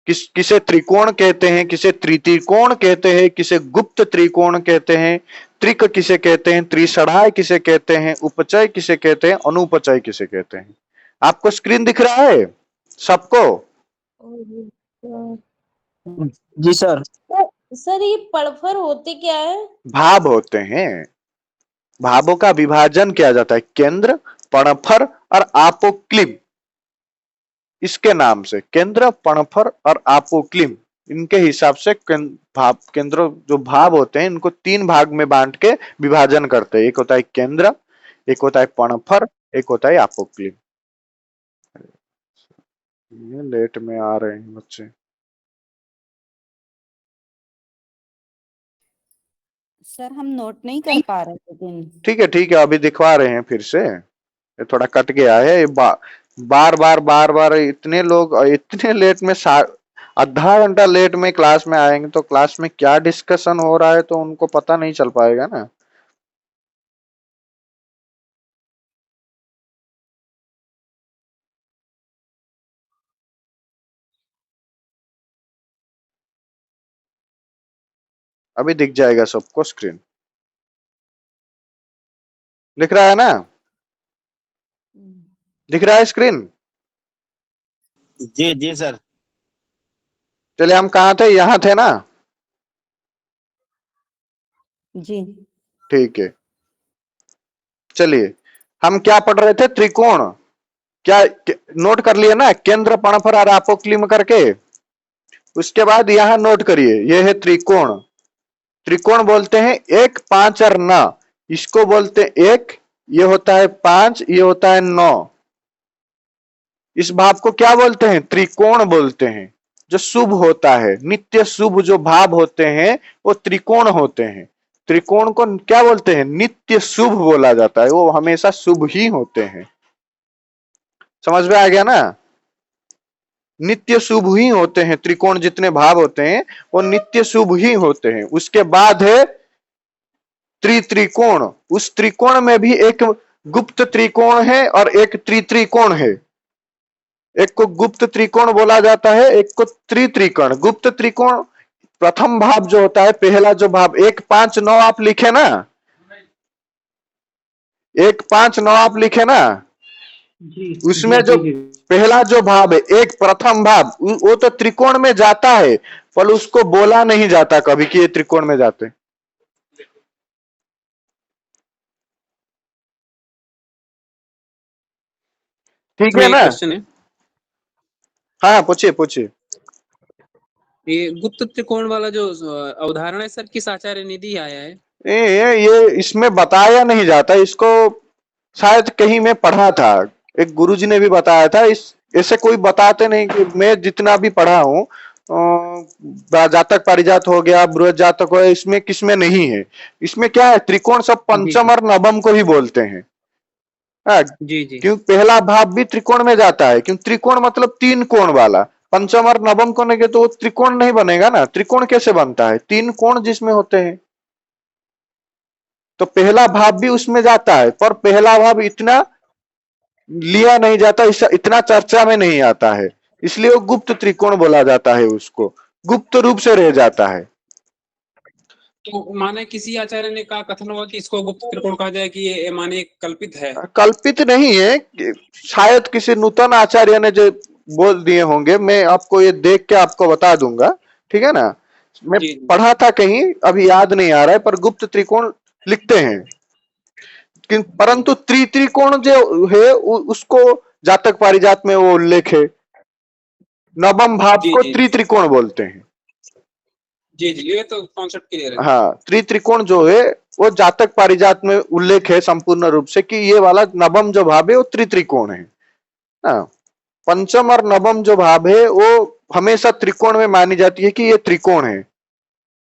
किसे त्रिकोण कहते हैं, किसे त्रिकोण कहते हैं, किसे गुप्त त्रिकोण कहते हैं, त्रिक किसे कहते हैं, त्रिषढ़ाय किसे कहते हैं, उपचय किसे कहते हैं, अनुपचय किसे कहते हैं। आपको स्क्रीन दिख रहा है सबको? जी सर। सर ये पड़फर होते क्या है? भाव होते हैं। भावों का विभाजन किया जाता है, केंद्र, पणफर और आपोक्लिम। इसके नाम से केंद्र, पणफर और आपोक्लिम, इनके हिसाब से केंद्र जो भाव होते हैं इनको 3 भाग में बांट के विभाजन करते हैं। एक होता है केंद्र, एक होता है पणफर, एक होता है आपोक्लिम। ये लेट में आ रहे हैं बच्चे। सर हम नोट नहीं कर पा रहे लेकिन। ठीक है, अभी दिखवा रहे हैं फिर से। ये थोड़ा कट गया है, ये बार बार इतने लोग इतने लेट में, आधा घंटा लेट में क्लास में आएंगे तो क्लास में क्या डिस्कशन हो रहा है तो उनको पता नहीं चल पाएगा ना। अभी दिख जाएगा सबको स्क्रीन, दिख रहा है ना? दिख रहा है स्क्रीन? जी जी सर। चलिए, हम कहाँ थे, यहाँ थे ना? जी ठीक है, चलिए हम क्या पढ़ रहे थे, त्रिकोण। क्या नोट कर लिए ना, केंद्र, पणफर और आपोक्लिम करके? उसके बाद यहां नोट करिए, यह है त्रिकोण। त्रिकोण बोलते हैं 1, 5 और 9। इसको बोलते हैं 1, ये होता है 5, ये होता है 9। इस भाव को क्या बोलते हैं, त्रिकोण बोलते हैं। जो शुभ होता है, नित्य शुभ जो भाव होते हैं वो त्रिकोण होते हैं। त्रिकोण को क्या बोलते हैं, नित्य शुभ बोला जाता है, वो हमेशा शुभ ही होते हैं। समझ में आ गया ना? नित्य शुभ ही होते हैं त्रिकोण, जितने भाव होते हैं वो नित्य शुभ ही होते हैं। उसके बाद है त्रिकोण। उस त्रिकोण में भी एक गुप्त त्रिकोण है और एक त्रिकोण है। एक को गुप्त त्रिकोण बोला जाता है, एक को त्रिकोण। गुप्त त्रिकोण प्रथम भाव जो होता है, पहला जो भाव 1, 5, 9 आप लिखे ना, 1 5 9 आप लिखे ना, जी उसमें जी जो जी पहला जो भाव है, एक प्रथम भाव, वो तो त्रिकोण में जाता है, पर उसको बोला नहीं जाता कभी कि ये त्रिकोण में जाते हैं। ठीक है एक ना? क्वेश्चन है, हाँ, पूछिए पूछिए। ये गुप्त त्रिकोण वाला जो अवधारणा है सर, किस आचार्य निधि आया है? ये इसमें बताया नहीं जाता, इसको शायद कहीं मैं पढ़ा था, एक गुरुजी ने भी बताया था। इस ऐसे कोई बताते नहीं कि मैं जितना भी पढ़ा हूँ, जातक पारिजात हो गया, बृहद जातक हो गया, इसमें किसमें नहीं है। इसमें क्या है, त्रिकोण सब जी पंचम और नवम को ही बोलते हैं। हाँ, जी जी क्यों पहला भाव भी त्रिकोण में जाता है, क्यों त्रिकोण मतलब 3 कोण वाला। पंचम और नवम को नहीं तो वो त्रिकोण नहीं बनेगा ना। त्रिकोण कैसे बनता है, 3 कोण जिसमें होते हैं। तो पहला भाव भी उसमें जाता है, पर पहला भाव इतना लिया नहीं जाता, इतना चर्चा में नहीं आता है, इसलिए वो गुप्त त्रिकोण बोला जाता है, उसको गुप्त रूप से रह जाता है। तो माने किसी आचार्य ने कहा, कथन हुआ कि इसको गुप्त त्रिकोण कहा जाए कि ये माने कल्पित है। कल्पित नहीं है, शायद किसी नूतन आचार्य ने जो बोल दिए होंगे, मैं आपको ये देख के आपको बता दूंगा, ठीक है ना। मैं जी पढ़ा था कहीं, अभी याद नहीं आ रहा है, पर गुप्त त्रिकोण लिखते हैं। परंतु त्रिकोण जो है उसको जातक पारिजात में वो उल्लेख है। नवम भाव जी को जी त्रिकोण बोलते हैं। जी जी, ये तो कॉन्सेप्ट क्लियर है। हाँ, त्रिकोण जो है वो जातक पारिजात में उल्लेख है संपूर्ण रूप से कि ये वाला नवम जो भाव है वो त्रिकोण है। हाँ, पंचम और नवम जो भाव है वो हमेशा त्रिकोण में मानी जाती है कि ये त्रिकोण है,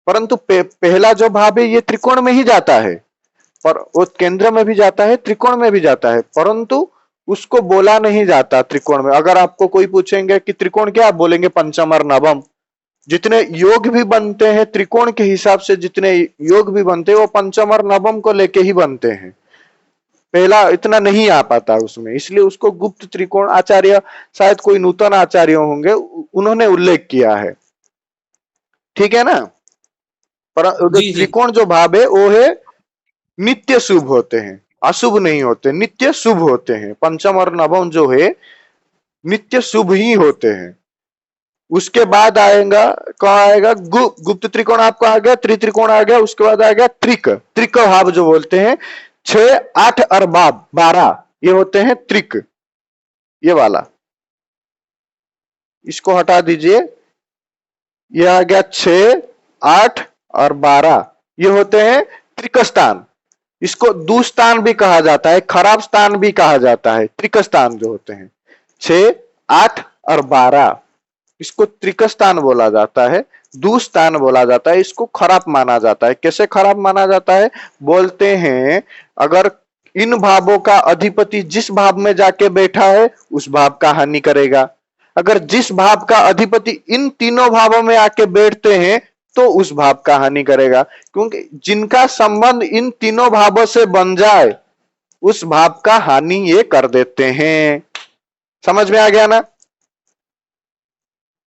परंतु पहला जो भाव है ये त्रिकोण में ही जाता है, पर वो केंद्र में भी जाता है, त्रिकोण में भी जाता है, परंतु उसको बोला नहीं जाता त्रिकोण में। अगर आपको कोई पूछेंगे कि त्रिकोण क्या, आप बोलेंगे पंचम और नवम। जितने योग भी बनते हैं त्रिकोण के हिसाब से, जितने योग भी बनते हैं वो पंचम और नवम को लेके ही बनते हैं, पहला इतना नहीं आ पाता उसमें, इसलिए उसको गुप्त त्रिकोण आचार्य, शायद कोई नूतन आचार्य होंगे, उन्होंने उल्लेख किया है। ठीक है ना। पर जी जी त्रिकोण जो भाव है वो है नित्य शुभ होते हैं, अशुभ नहीं होते, नित्य शुभ होते हैं। पंचम और नवम जो है नित्य शुभ ही होते हैं। उसके बाद आएगा, कहा आएगा गुप्त त्रिकोण आपको आ गया, त्रिकोण आ गया, उसके बाद आ गया त्रिक भाव जो बोलते हैं, 6 8 और 12, ये होते हैं त्रिक। ये वाला इसको हटा दीजिए, ये आ गया 6 8 और 12, ये होते हैं त्रिक स्थान। इसको दुस्थान भी कहा जाता है, खराब स्थान भी कहा जाता है। त्रिक स्थान जो होते हैं 6 8 और 12, इसको त्रिक स्थान बोला जाता है, दुस्थान बोला जाता है, इसको खराब माना जाता है। कैसे खराब माना जाता है, बोलते हैं अगर इन भावों का अधिपति जिस भाव में जाके बैठा है उस भाव का हानि करेगा, अगर जिस भाव का अधिपति इन तीनों भावों में आके बैठते हैं तो उस भाव का हानि करेगा, क्योंकि जिनका संबंध इन तीनों भावों से बन जाए उस भाव का हानि ये कर देते हैं। समझ में आ गया ना।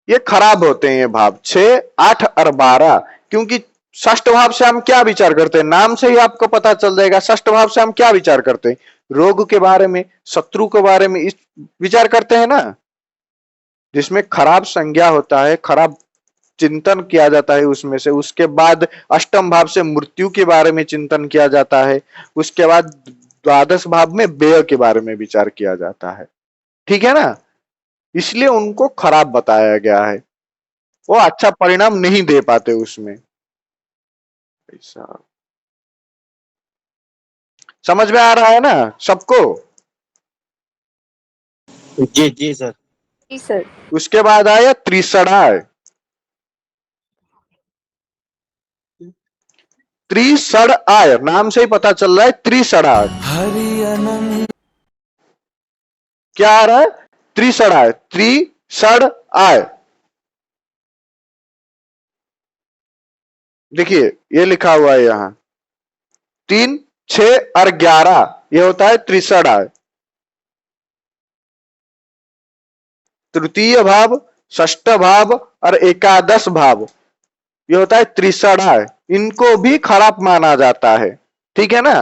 ये खराब होते हैं ये भाव 6 8 और 12, क्योंकि षष्ठ भाव से हम क्या विचार करते हैं, नाम से ही आपको पता चल जाएगा। षष्ठ भाव से हम क्या विचार करते हैं, रोग के बारे में, शत्रु के बारे में इस विचार करते हैं ना, जिसमें खराब संज्ञा होता है, खराब चिंतन किया जाता है उसमें से। उसके बाद अष्टम भाव से मृत्यु के बारे में चिंतन किया जाता है, उसके बाद द्वादश भाव में व्यय के बारे में विचार किया जाता है। ठीक है ना, इसलिए उनको खराब बताया गया है, वो अच्छा परिणाम नहीं दे पाते उसमें। ऐसा समझ में आ रहा है ना सबको। जी जी सर। जी सर। उसके बाद आया त्रिषणाय। त्रिषणाय नाम से ही पता चल रहा है, त्रिषणाय क्या आ रहा है, त्रिषणाय, त्रिषणाय। देखिए ये लिखा हुआ है यहां 3 6 और 11, ये होता है त्रिषणाय। तृतीय भाव, षष्ठ भाव और एकादश भाव, ये होता है त्रिषणाय। इनको भी खराब माना जाता है। ठीक है ना।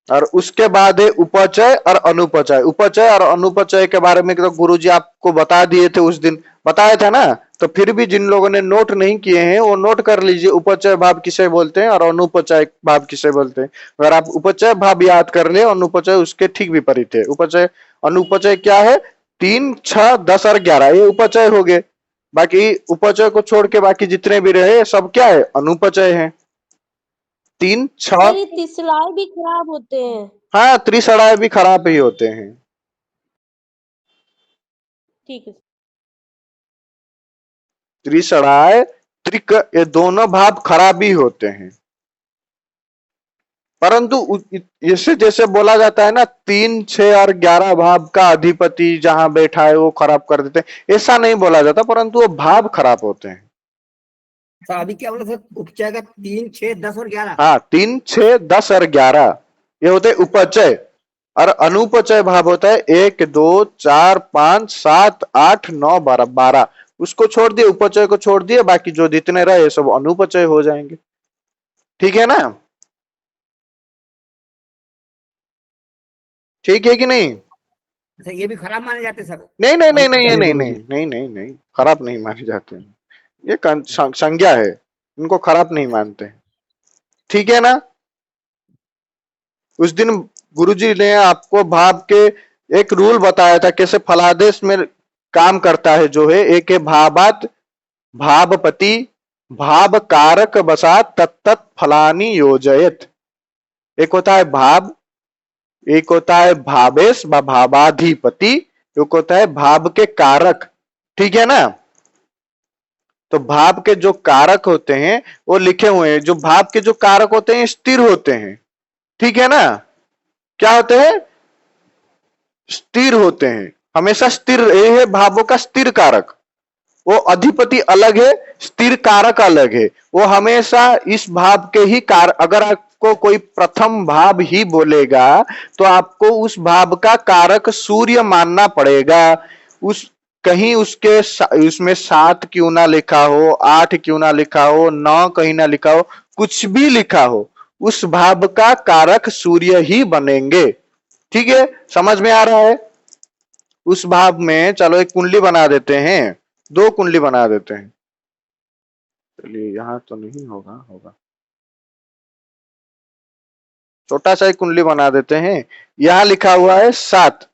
और उसके बाद है उपचय और अनुपचय। उपचय और अनुपचय के बारे में तो गुरुजी आपको बता दिए थे, उस दिन बताया था ना। तो फिर भी जिन लोगों ने नोट नहीं किए हैं वो नोट कर लीजिए, उपचय भाव किसे बोलते हैं और अनुपचय भाव किसे बोलते हैं। अगर आप उपचय भाव याद कर ले, अनुपचय उसके ठीक विपरीत है। उपचय अनुपचय क्या है? 3, 6, 10 और 11 ये उपचय हो गए। बाकी उपचय को छोड़ के बाकी जितने भी रहे सब क्या है? अनुपचय है। 3, 6। सर ये तिसलाए भी खराब होते हैं। हाँ, त्रिसड़ाए भी खराब ही होते हैं। ठीक है। त्रिसड़ाए, त्रिक, ये दोनों भाव खराब ही होते हैं। परंतु इससे जैसे बोला जाता है ना 3, 6 और 11 भाव का अधिपति जहां बैठा है वो खराब कर देते हैं, ऐसा नहीं बोला जाता, परंतु वो भाव खराब होते हैं। सर अभी क्या बोला सर? उपचय का 3, 6, 10 और 11। हाँ, 3, 6, 10 और 11 ये होते हैं उपचय। और अनुपचय भाव होता है 1, 2, 4, 5, 7, 8, 9, 12 12। उसको छोड़ दिए, उपचय को छोड़ दिए, बाकी जो जितने रहे सब अनुपचय हो जाएंगे। ठीक है ना? ठीक है कि नहीं? सर ये भी खराब माने जाते सर? नहीं नहीं नहीं नहीं नहीं नहीं नहीं नहीं नहीं, खराब नहीं माने जाते हैं। ये संज्ञा है, इनको खराब नहीं मानते। ठीक है ना? उस दिन गुरुजी ने आपको भाव के एक रूल बताया था, कैसे फलादेश में काम करता है। जो है एक है भावात भावपति भाव कारक बसात तत्त फलानी योजयत। एक होता है भाव, एक होता है भावेश व भावाधिपति, एक होता है भाव के कारक। ठीक है ना? तो भाव के जो कारक होते हैं वो लिखे हुए हैं। जो भाव के जो कारक होते हैं स्थिर होते हैं। ठीक है ना? क्या होते हैं? स्थिर होते हैं, हमेशा स्थिर। ये है भावों का स्थिर कारक। वो अधिपति अलग है, स्थिर कारक अलग है। वो हमेशा इस भाव के ही अगर आपको कोई प्रथम भाव ही बोलेगा तो आपको उस भाव का कारक सूर्य मानना पड़ेगा। उस कहीं उसके उसमें 7 क्यों ना लिखा हो, 8 क्यों ना लिखा हो, 9 कहीं ना लिखा हो, कुछ भी लिखा हो, उस भाव का कारक सूर्य ही बनेंगे। ठीक है? समझ में आ रहा है? उस भाव में चलो एक कुंडली बना देते हैं, 2 कुंडली बना देते हैं। चलिए यहां तो नहीं होगा, होगा छोटा सा एक कुंडली बना देते हैं। यहां लिखा हुआ है 7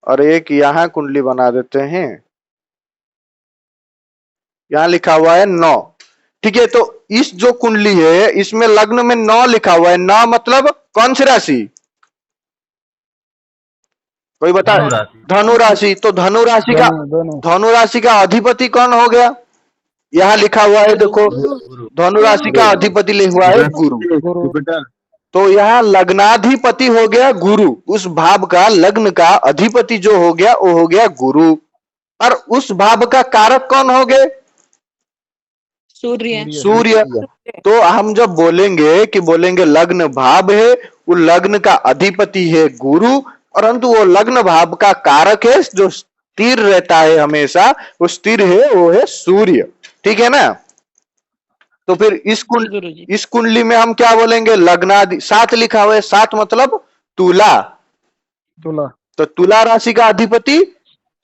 और एक यहां कुंडली बना देते हैं, यहां लिखा हुआ है 9। ठीक है? तो इस जो कुंडली है इसमें लग्न में 9 लिखा हुआ है। 9 मतलब कौन सी राशि? कोई बता? धनु राशि। तो धनु राशि का अधिपति कौन हो गया? यहां लिखा हुआ है, देखो धनु राशि का अधिपति लिखा हुआ है गुरु। तो यहाँ लग्नाधिपति हो गया गुरु। उस भाव का लग्न का अधिपति जो हो गया वो हो गया गुरु। और उस भाव का कारक कौन हो गए? सूर्य। तो हम जब बोलेंगे कि बोलेंगे लग्न भाव है, वो लग्न का अधिपति है गुरु, परंतु वो लग्न भाव का कारक है जो स्थिर रहता है हमेशा, वो स्थिर है, वो है सूर्य। ठीक है ना? तो फिर इस कुंडली में हम क्या बोलेंगे? लग्नादि 7 लिखा हुआ है, 7 मतलब तुला। तो तुला राशि का अधिपति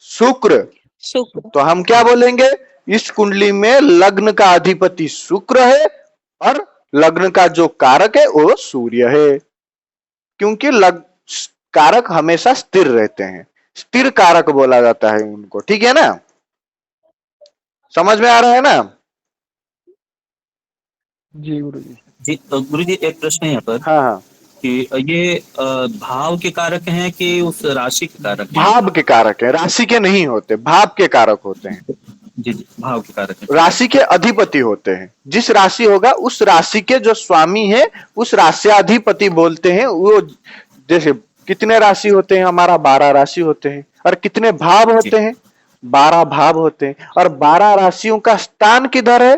शुक्र। तो हम क्या बोलेंगे? इस कुंडली में लग्न का अधिपति शुक्र है और लग्न का जो कारक है वो सूर्य है। क्योंकि कारक हमेशा स्थिर रहते हैं, स्थिर कारक बोला जाता है उनको। ठीक है ना? समझ में आ रहा है ना? जी गुरुजी। जी गुरुजी एक प्रश्न है यहाँ पर। हाँ हाँ। कि ये भाव के कारक हैं कि उस राशि के कारक हैं? भाव के कारक है, राशि के नहीं होते, भाव के कारक होते हैं। जी भाव के कारक हैं। राशि के अधिपति होते हैं। जिस राशि होगा उस राशि के जो स्वामी है उस राशियाधिपति बोलते हैं। वो जैसे कितने राशि होते हैं? हमारा 12 राशि होते हैं। और कितने भाव होते हैं? 12 भाव होते हैं। और 12 राशियों का स्थान किधर है?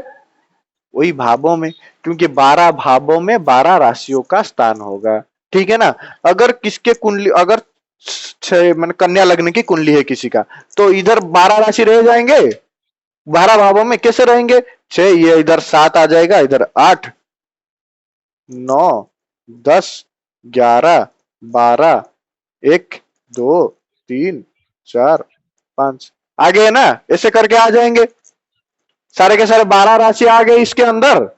वही भावों में, क्योंकि 12 भावों में 12 राशियों का स्थान होगा। ठीक है ना? अगर किसके कुंडली, अगर कन्या लग्न की कुंडली है किसी का, तो इधर 12 राशि रह जाएंगे 12 भावों में। कैसे रहेंगे? 6, ये इधर 7 आ जाएगा, इधर 8, 9, 10, 11, 12, 1, 2, 3, 4, 5 आ गए ना, ऐसे करके आ जाएंगे सारे के सारे 12 राशि आ गए इसके अंदर।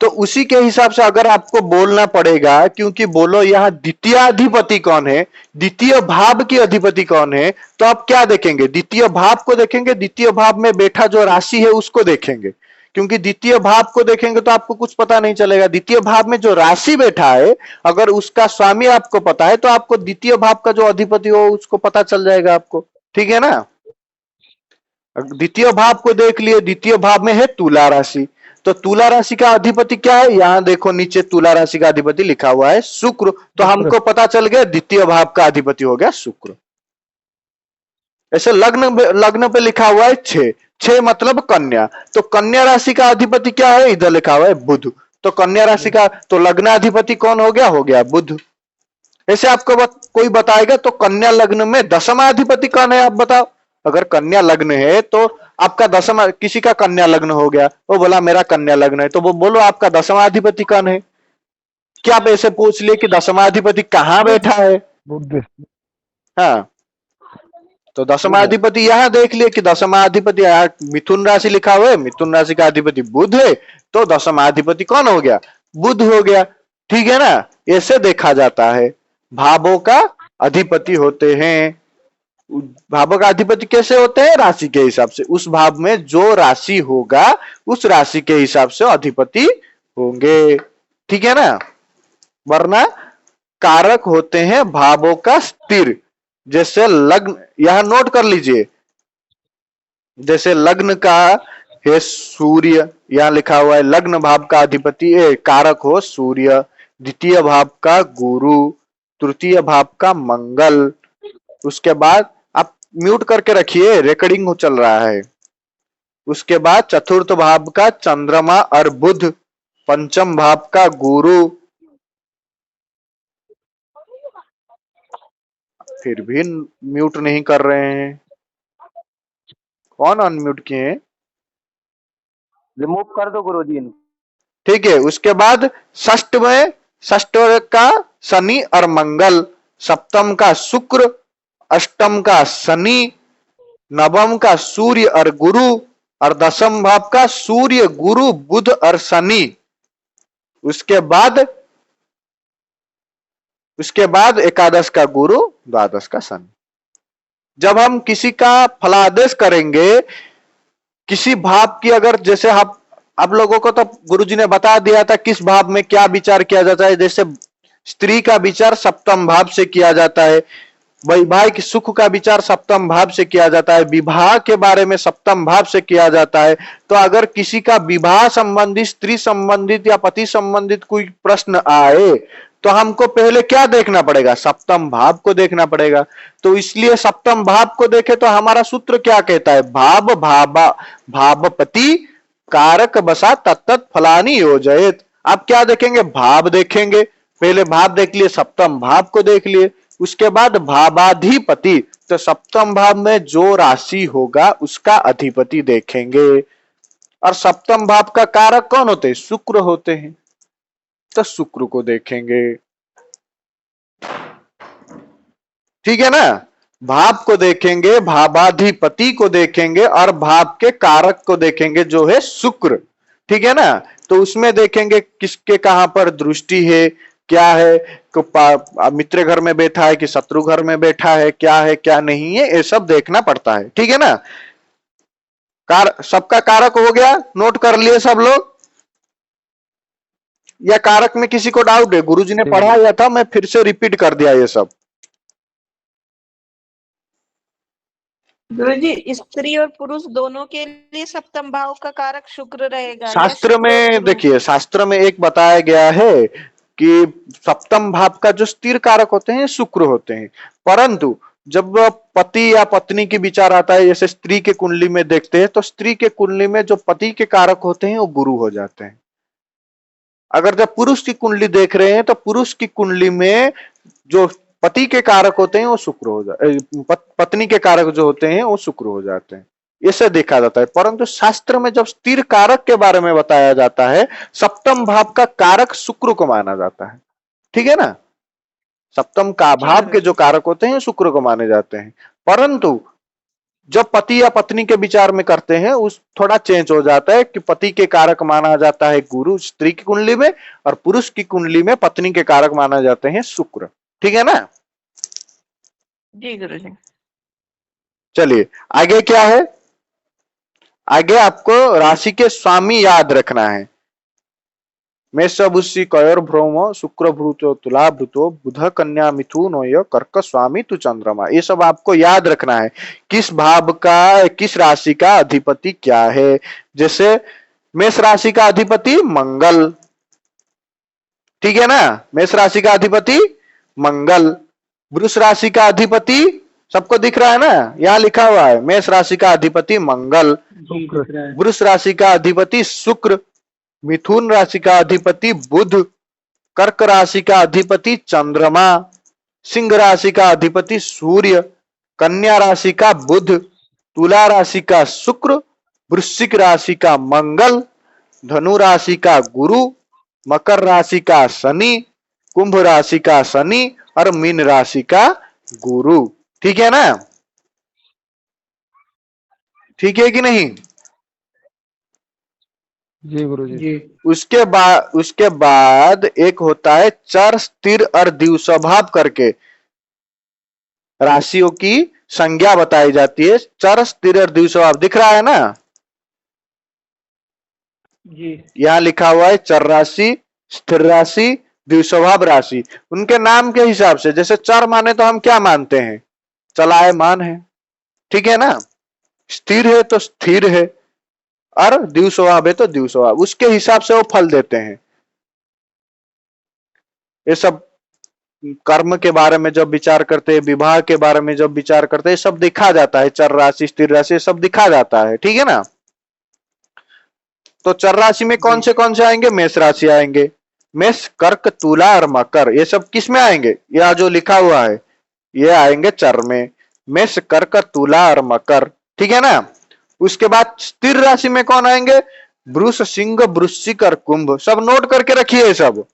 तो उसी के हिसाब से अगर आपको बोलना पड़ेगा, क्योंकि बोलो यहाँ द्वितीय अधिपति कौन है, द्वितीय भाव की अधिपति कौन है, तो आप क्या देखेंगे, द्वितीय भाव को देखेंगे, द्वितीय भाव में बैठा जो राशि है उसको देखेंगे, क्योंकि द्वितीय भाव को देखेंगे तो आपको कुछ पता नहीं चलेगा। द्वितीय भाव में जो राशि बैठा है अगर उसका स्वामी आपको पता है तो आपको द्वितीय भाव का जो अधिपति हो उसको पता चल जाएगा आपको, ठीक है ना। द्वितीय भाव को देख लिए, द्वितीय भाव में है तुला राशि, तो तुला राशि का अधिपति क्या है, यहां देखो नीचे तुला राशि का अधिपति लिखा हुआ है शुक्र, तो हमको पता चल गया द्वितीय भाव का अधिपति हो गया शुक्र। ऐसे लग्न पे लिखा हुआ है 6, 6 मतलब कन्या, तो कन्या राशि का अधिपति क्या है, इधर लिखा हुआ है बुध, तो कन्या राशि का तो लग्नाधिपति कौन हो गया बुध। ऐसे आपको कोई बताएगा तो कन्या लग्न में दशमाधिपति कौन है, आप बताओ। अगर कन्या लग्न है तो आपका दशमा, किसी का कन्या लग्न हो गया, वो बोला मेरा कन्या लग्न है, तो वो बोलो आपका दशमाधिपति कौन है। क्या आप ऐसे पूछ लिए कि दशमाधिपति कहाँ बैठा है, हाँ, तो दशमाधिपति यहां देख लिए कि दशमाधिपति यहाँ मिथुन राशि लिखा हुआ है, मिथुन राशि का अधिपति बुध है, तो दशमाधिपति कौन हो गया, बुध हो गया, ठीक है ना। ऐसे देखा जाता है, भावों का अधिपति होते हैं। भावों का अधिपति कैसे होते हैं, राशि के हिसाब से, उस भाव में जो राशि होगा उस राशि के हिसाब से अधिपति होंगे, ठीक है ना। वरना कारक होते हैं भावों का स्थिर, जैसे लग्न, यहां नोट कर लीजिए, जैसे लग्न का है सूर्य, यहां लिखा हुआ है लग्न भाव का अधिपति कारक हो सूर्य, द्वितीय भाव का गुरु, तृतीय भाव का मंगल, उसके बाद आप म्यूट करके रखिए रिकॉर्डिंग चल रहा है, उसके बाद चतुर्थ भाव का चंद्रमा और बुध, पंचम भाव का गुरु, फिर भी म्यूट नहीं कर रहे हैं, कौन अनम्यूट किए हैं, रिमूव कर दो गुरुजी इनको। ठीक है। उसके बाद षष्ठ में, षष्ठ का शनि और मंगल, सप्तम का शुक्र, अष्टम का शनि, नवम का सूर्य और गुरु, और दसम भाव का सूर्य गुरु बुध और शनि। उसके बाद एकादश का गुरु, द्वादश का शनि। जब हम किसी का फलादेश करेंगे, किसी भाव की, अगर जैसे आप लोगों को तो गुरुजी ने बता दिया था किस भाव में क्या विचार किया जाता है, जैसे स्त्री का विचार सप्तम भाव से किया जाता है, वैवाहिक सुख का विचार सप्तम भाव से किया जाता है, विवाह के बारे में सप्तम भाव से किया जाता है। तो अगर किसी का विवाह संबंधित, स्त्री संबंधित या पति संबंधित कोई प्रश्न आए तो हमको पहले क्या देखना पड़ेगा, सप्तम भाव को देखना पड़ेगा। तो इसलिए सप्तम भाव को देखे तो हमारा सूत्र क्या कहता है, भावपति कारक बसा तत्त फलानी योजयेत। आप क्या देखेंगे, भाव देखेंगे, पहले भाव देख लिए, सप्तम भाव को देख लिए, उसके बाद भावाधिपति, तो सप्तम भाव में जो राशि होगा उसका अधिपति देखेंगे, और सप्तम भाव का कारक कौन होते हैं, शुक्र होते हैं, तो शुक्र को देखेंगे, ठीक है ना। भाव को देखेंगे, भावाधिपति को देखेंगे, और भाव के कारक को देखेंगे जो है शुक्र, ठीक है ना। तो उसमें देखेंगे किसके कहां पर दृष्टि है, क्या है, मित्र घर में बैठा है कि शत्रु घर में बैठा है, क्या नहीं है, ये सब देखना पड़ता है, ठीक है ना। सबका कारक हो गया, नोट कर लिए सब लोग, या कारक में किसी को डाउट है, गुरुजी ने पढ़ाया था, मैं फिर से रिपीट कर दिया ये सब। गुरुजी स्त्री और पुरुष दोनों के लिए सप्तम भाव का कारक शुक्र रहेगा। शास्त्र में देखिए, शास्त्र में एक बताया गया है कि सप्तम भाव का जो स्थिर कारक होते हैं शुक्र होते हैं, परंतु जब पति या पत्नी की विचार आता है, जैसे स्त्री के कुंडली में देखते हैं, तो स्त्री के कुंडली में जो पति के कारक होते हैं वो गुरु हो जाते हैं। अगर जब पुरुष की कुंडली देख रहे हैं तो पुरुष की कुंडली में जो पति के कारक होते हैं वो शुक्र हो जाते, पत्नी के कारक जो होते हैं वो शुक्र हो जाते हैं, ऐसे देखा जाता है। परंतु शास्त्र में जब स्थिर कारक के बारे में बताया जाता है, सप्तम भाव का कारक शुक्र को माना जाता है, ठीक है ना। सप्तम का भाव के जो कारक होते हैं शुक्र को माने जाते हैं, परंतु जब पति या पत्नी के विचार में करते हैं उस थोड़ा चेंज हो जाता है कि पति के कारक माना जाता है गुरु स्त्री की कुंडली में, और पुरुष की कुंडली में पत्नी के कारक माना जाते हैं शुक्र। ठीक है ना। जी गुरुजी। चलिए आगे क्या है, आगे आपको राशि के स्वामी याद रखना है। मेष बुषि कयोर भ्रौम शुक्र भ्रूतो तुला भ्रूतो बुध कन्या मिथुन कर्क स्वामी तु चंद्रमा। ये सब आपको याद रखना है, किस भाव का किस राशि का अधिपति क्या है। जैसे मेष राशि का अधिपति मंगल, ठीक है ना, मेष राशि का अधिपति मंगल। वृष राशि का अधिपति सबको दिख रहा है ना, यहां लिखा हुआ है मेष राशि का अधिपति मंगल, वृष राशि का अधिपति शुक्र, मिथुन राशि का अधिपति बुध, कर्क राशि का अधिपति चंद्रमा, सिंह राशि का अधिपति सूर्य, कन्या राशि का बुध, तुला राशि का शुक्र, वृश्चिक राशि का मंगल, धनु राशि का गुरु, मकर राशि का शनि, कुंभ राशि का शनि और मीन राशि का गुरु। ठीक है ना, ठीक है कि नहीं। जी गुरुजी। उसके बाद एक होता है चर स्थिर और द्विस्वभाव करके राशियों की संज्ञा बताई जाती है। चर स्थिर और द्विस्वभाव दिख रहा है ना, जी यहां लिखा हुआ है चर राशि, स्थिर राशि, द्विस्वभाव राशि। उनके नाम के हिसाब से, जैसे चर माने तो हम क्या मानते हैं, चलायमान है, ठीक है ना, स्थिर है तो स्थिर है, और द्विस्वभाव है तो द्विस्वभाव, उसके हिसाब से वो फल देते हैं। ये सब कर्म के बारे में जब विचार करते हैं, विवाह के बारे में जब विचार करते हैं, सब दिखा जाता है, चर राशि स्थिर राशि सब दिखा जाता है। ठीक है ना। तो चर राशि में कौन से आएंगे, मेष राशि आएंगे, मेष कर्क तुला और मकर, ये सब किस में आएंगे, यह जो लिखा हुआ है ये आएंगे चर में, मेष कर्क तुला और मकर। ठीक है ना। उसके बाद स्थिर राशि में कौन आएंगे, वृष सिंह वृश्चिक और कुंभ, सब नोट करके रखिए सब।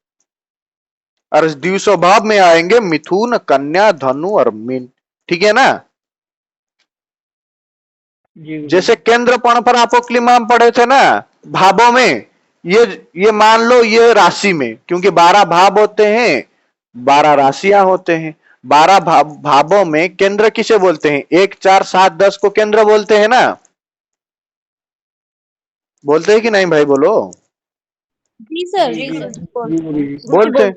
और द्विस्वभाव में आएंगे मिथुन कन्या धनु और मीन। ठीक है ना। जैसे केंद्र पण पर अपोक्लिमाम पढ़े थे ना भावों में, ये मान लो ये राशि में, क्योंकि 12 भाव होते हैं, 12 राशियां होते हैं, 12 भावों में केंद्र किसे बोलते हैं, 1 4 7 10 को केंद्र बोलते हैं ना, बोलते हैं कि नहीं भाई, बोलो। जी सर, जी सर बोलते हैं।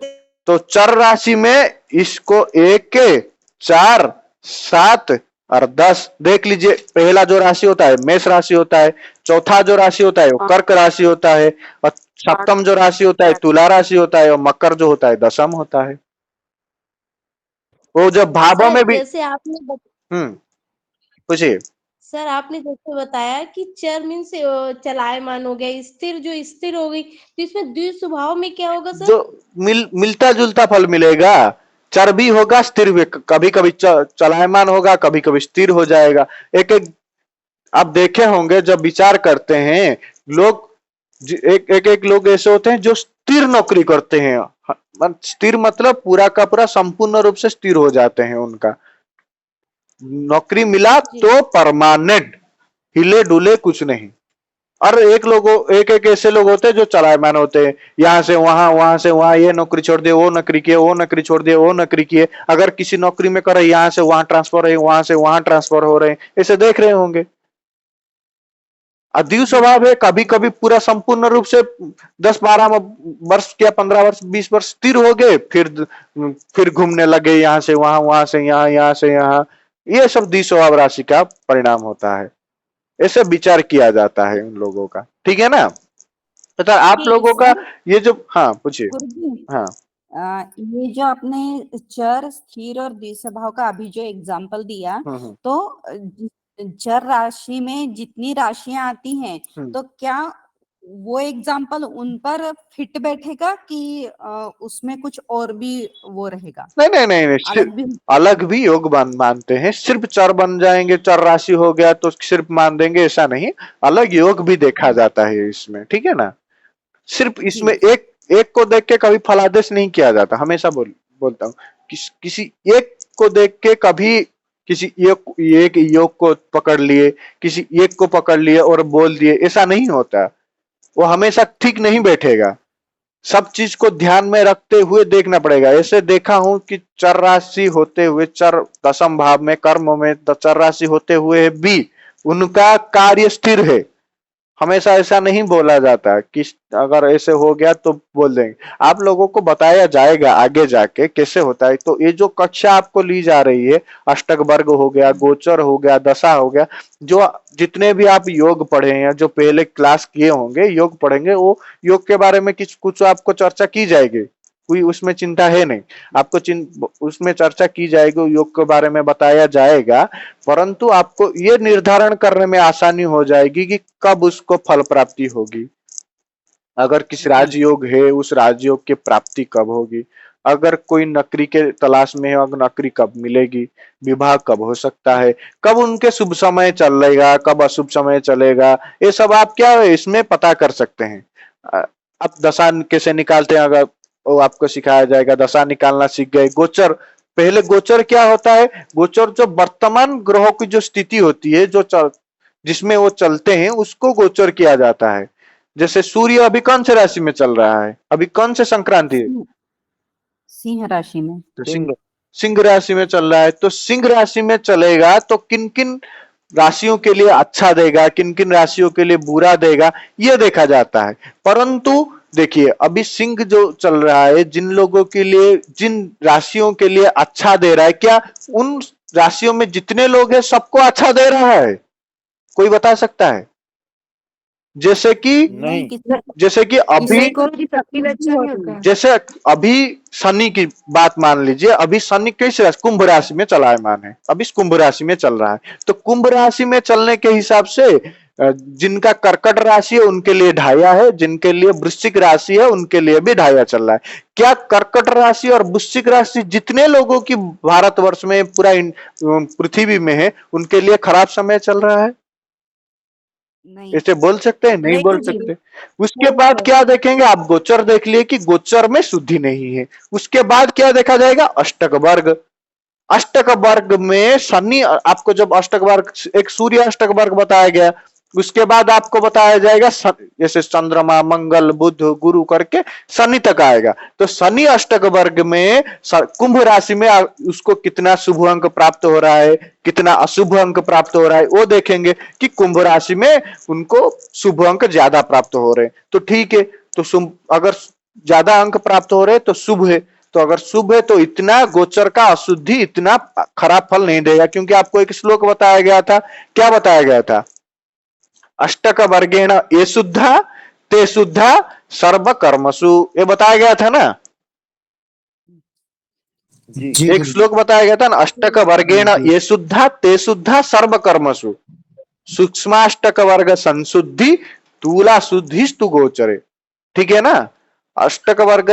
तो चर राशि में इसको 1 4 7 और 10 देख लीजिए। पहला जो राशि होता है मेष राशि होता है, चौथा जो राशि होता है वो कर्क राशि होता है, और सप्तम जो राशि होता है तुला राशि होता है, और मकर जो होता है दशम होता है। वो जब भावों में भी जैसे आपने पूछिए सर, आपने जैसे बताया कि चर मीन्स चलायमान हो गया, स्थिर जो स्थिर हो गई, तो इसमें द्विस्वभाव में क्या होगा सर, जो मिलता जुलता फल मिलेगा। चर भी होगा स्थिर भी, कभी कभी चलायमान होगा, कभी कभी स्थिर हो जाएगा। एक आप देखे होंगे जब विचार करते हैं लोग, एक लोग ऐसे होते हैं जो स्थिर नौकरी करते हैं। स्थिर मतलब पूरा का पूरा संपूर्ण रूप से स्थिर हो जाते हैं, उनका नौकरी मिला तो परमानेंट, हिले डुले कुछ नहीं। और एक ऐसे लोग होते हैं जो चलायमान होते हैं, यहां से वहां, ये नौकरी छोड़ दिए, वो नौकरी किए, वो नौकरी छोड़ दिए, वो नौकरी किए। अगर किसी नौकरी में कर रहे, यहां से वहां ट्रांसफर है, वहां से वहां ट्रांसफर हो रहे हैं, ऐसे देख रहे होंगे। अद्वितीय स्वभाव है, कभी कभी पूरा संपूर्ण रूप से 10-12 वर्ष या 15 वर्ष 20 वर्ष स्थिर हो गए, फिर घूमने लगे, यहाँ से वहां से यहाँ, यहाँ से यहाँ। ये सब द्वितीय स्वभाव राशि का परिणाम होता है। ऐसे विचार किया जाता है उन लोगों का। ठीक है ना। तो आप लोगों का ये जो, हाँ पूछिए। हाँ ये जो आपने चर स्थिर और द्विस्वभाव का अभी जो एग्जाम्पल दिया, तो चर राशि में जितनी राशियां आती हैं, तो क्या वो एग्जाम्पल उन पर फिट बैठेगा कि उसमें कुछ और भी वो रहेगा? नहीं, अलग भी योग मानते हैं। सिर्फ चर बन जाएंगे, चर राशि हो गया तो सिर्फ मान देंगे, ऐसा नहीं, अलग योग भी देखा जाता है इसमें। ठीक है ना। सिर्फ इसमें एक एक को देख के कभी फलादेश नहीं किया जाता, हमेशा बोलता हूँ किसी एक को देख के कभी किसी एक योग को पकड़ लिए, किसी एक को पकड़ लिए और बोल दिए, ऐसा नहीं होता। वो हमेशा ठीक नहीं बैठेगा, सब चीज को ध्यान में रखते हुए देखना पड़ेगा। ऐसे देखा हूं कि चर राशि होते हुए, चर दशम भाव में कर्म में चर राशि होते हुए भी उनका कार्य स्थिर है। हमेशा ऐसा नहीं बोला जाता कि अगर ऐसे हो गया तो बोल देंगे, आप लोगों को बताया जाएगा आगे जाके कैसे होता है। तो ये जो कक्षा आपको ली जा रही है, अष्टक वर्ग हो गया, गोचर हो गया, दशा हो गया, जो जितने भी आप योग पढ़े हैं, जो पहले क्लास किए होंगे, योग पढ़ेंगे, वो योग के बारे में कुछ आपको चर्चा की जाएगी, कोई उसमें चिंता है नहीं। आपको उसमें चर्चा की जाएगी, योग के बारे में बताया जाएगा, परंतु आपको ये निर्धारण करने में आसानी हो जाएगी कि कब उसको फल प्राप्ति होगी। अगर किस राजयोग है, उस राजयोग की प्राप्ति कब होगी। अगर कोई नौकरी के तलाश में है, अगर नौकरी कब मिलेगी, विवाह कब हो सकता है, कब उनके शुभ समय चलेगा, कब अशुभ समय चलेगा, ये सब आप क्या इसमें पता कर सकते हैं। आप दशा कैसे निकालते हैं, अगर वो आपको सिखाया जाएगा। दशा निकालना सीख गए। गोचर, पहले गोचर क्या होता है? गोचर जो वर्तमान ग्रहों की जो स्थिति होती है, जिसमें वो चलते हैं, उसको गोचर किया जाता है। जैसे सूर्य अभी कौन से राशि में चल रहा है, अभी कौन से संक्रांति है? सिंह राशि में। सिंह राशि में चल रहा है। तो सिंह राशि में चलेगा तो किन किन राशियों के लिए अच्छा देगा, किन किन राशियों के लिए बुरा देगा, यह देखा जाता है। परंतु देखिए, अभी सिंह जो चल रहा है, जिन लोगों के लिए, जिन राशियों के लिए अच्छा दे रहा है, क्या उन राशियों में जितने लोग हैं सबको अच्छा दे रहा है? कोई बता सकता है? जैसे कि जैसे अभी शनि की बात मान लीजिए। अभी शनि किस राशि? कुंभ राशि में चलायमान है, अभी कुंभ राशि में चल रहा है। तो कुंभ राशि में चलने के हिसाब से जिनका कर्कट राशि है उनके लिए ढाया है, जिनके लिए वृश्चिक राशि है उनके लिए भी ढाया चल रहा है। क्या कर्कट राशि और वृश्चिक राशि जितने लोगों की भारतवर्ष में, पूरा पृथ्वी में है, उनके लिए खराब समय चल रहा है? ऐसे बोल सकते हैं? नहीं बोल सकते। उसके बाद क्या देखेंगे आप? गोचर देख लिए कि गोचर में शुद्धि नहीं है। उसके बाद क्या देखा जाएगा? अष्टक वर्ग। अष्टक वर्ग में शनि, आपको जब अष्टक वर्ग, एक सूर्य अष्टक वर्ग बताया गया, उसके बाद आपको बताया जाएगा जैसे चंद्रमा, मंगल, बुध, गुरु करके शनि तक आएगा। तो शनि अष्टक वर्ग में कुंभ राशि में उसको कितना शुभ अंक प्राप्त हो रहा है, कितना अशुभ अंक प्राप्त हो रहा है, वो देखेंगे कि कुंभ राशि में उनको शुभ अंक ज्यादा प्राप्त हो रहे हैं तो ठीक है। तो अगर ज्यादा अंक प्राप्त हो रहे हैं तो शुभ है। तो अगर शुभ है तो इतना गोचर का अशुद्धि इतना खराब फल नहीं देगा। क्योंकि आपको एक श्लोक बताया गया था, क्या बताया गया था? अष्टक वर्गेण ये शुद्धा ते शुद्धा सर्व कर्मसु, ये बताया गया था ना जी। एक श्लोक बताया गया था ना, अष्टक वर्गेण ये शुद्धा ते शुद्धा सर्व कर्मसु, सूक्ष्माष्टक वर्ग संशुद्धि तूला शुद्धिस्तु गोचरे। ठीक है ना? अष्टक वर्ग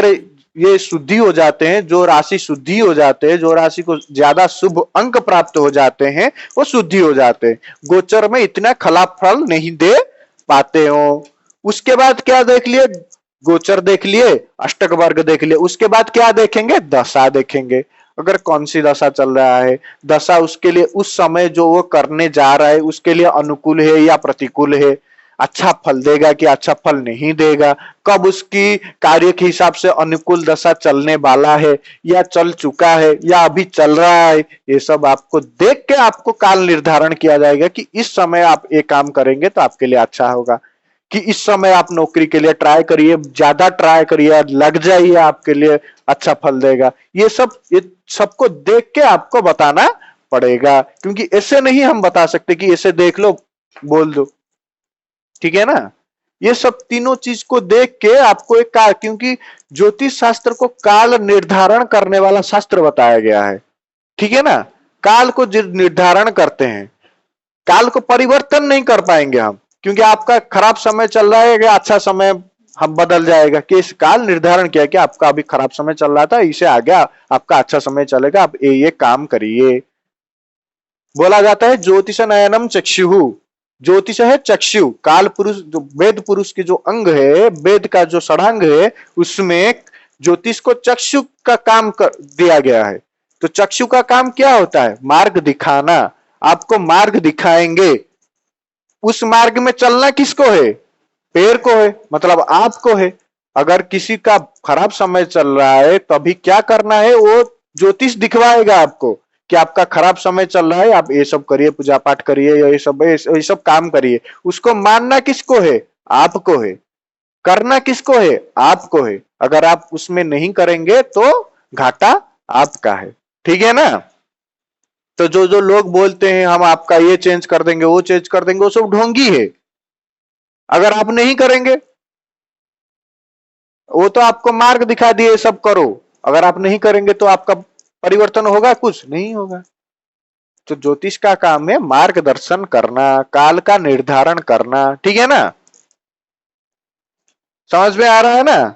ये शुद्धि हो जाते हैं, जो राशि शुद्धि हो जाते हैं, जो राशि को ज्यादा शुभ अंक प्राप्त हो जाते हैं, वो शुद्धि हो जाते हैं, गोचर में इतना खराब फल नहीं दे पाते हो। उसके बाद क्या देख लिए? गोचर देख लिए, अष्टक वर्ग देख लिए। उसके बाद क्या देखेंगे? दशा देखेंगे। अगर कौन सी दशा चल रहा है, दशा उसके लिए उस समय जो वो करने जा रहा है उसके लिए अनुकूल है या प्रतिकूल है, अच्छा फल देगा कि अच्छा फल नहीं देगा, कब उसकी कार्य के हिसाब से अनुकूल दशा चलने वाला है या चल चुका है या अभी चल रहा है, ये सब आपको देख के आपको काल निर्धारण किया जाएगा कि इस समय आप ये काम करेंगे तो आपके लिए अच्छा होगा, कि इस समय आप नौकरी के लिए ट्राई करिए, ज्यादा ट्राई करिए, लग जाइए, आपके लिए अच्छा फल देगा। ये सबको देख के आपको बताना पड़ेगा। क्योंकि ऐसे नहीं हम बता सकते कि ऐसे देख लो बोल दो। ठीक है ना? ये सब तीनों चीज को देख के आपको एक काल, क्योंकि ज्योतिष शास्त्र को काल निर्धारण करने वाला शास्त्र बताया गया है। ठीक है ना? काल को निर्धारण करते हैं, काल को परिवर्तन नहीं कर पाएंगे हम, क्योंकि आपका खराब समय चल रहा है या अच्छा समय हम बदल जाएगा कि इस काल निर्धारण किया कि आपका अभी खराब समय चल रहा था, इसे आ गया आपका अच्छा समय चलेगा, आप ये काम करिए। बोला जाता है ज्योतिष नयनम चक्षुः, ज्योतिष है चक्षु, काल पुरुष जो वेद पुरुष की जो अंग है, वेद का जो षडांग है, उसमें ज्योतिष को चक्षु का काम दिया गया है। तो चक्षु का काम क्या होता है? मार्ग दिखाना। आपको मार्ग दिखाएंगे। उस मार्ग में चलना किसको है? पैर को है, मतलब आपको है। अगर किसी का खराब समय चल रहा है तो अभी क्या करना है, वो ज्योतिष दिखवाएगा आपको कि आपका खराब समय चल रहा है, आप ये सब करिए, पूजा पाठ करिए, या ये सब काम करिए। उसको मानना किसको है? आपको है। करना किसको है? आपको है। अगर आप उसमें नहीं करेंगे तो घाटा आपका है। ठीक है ना? तो जो जो लोग बोलते हैं हम आपका ये चेंज कर देंगे, वो चेंज कर देंगे, वो सब ढोंगी है। अगर आप नहीं करेंगे, वो तो आपको मार्ग दिखा दिए सब करो, अगर आप नहीं करेंगे तो आपका परिवर्तन होगा? कुछ नहीं होगा। तो ज्योतिष का काम है मार्गदर्शन करना, काल का निर्धारण करना। ठीक है ना? समझ में आ रहा है ना?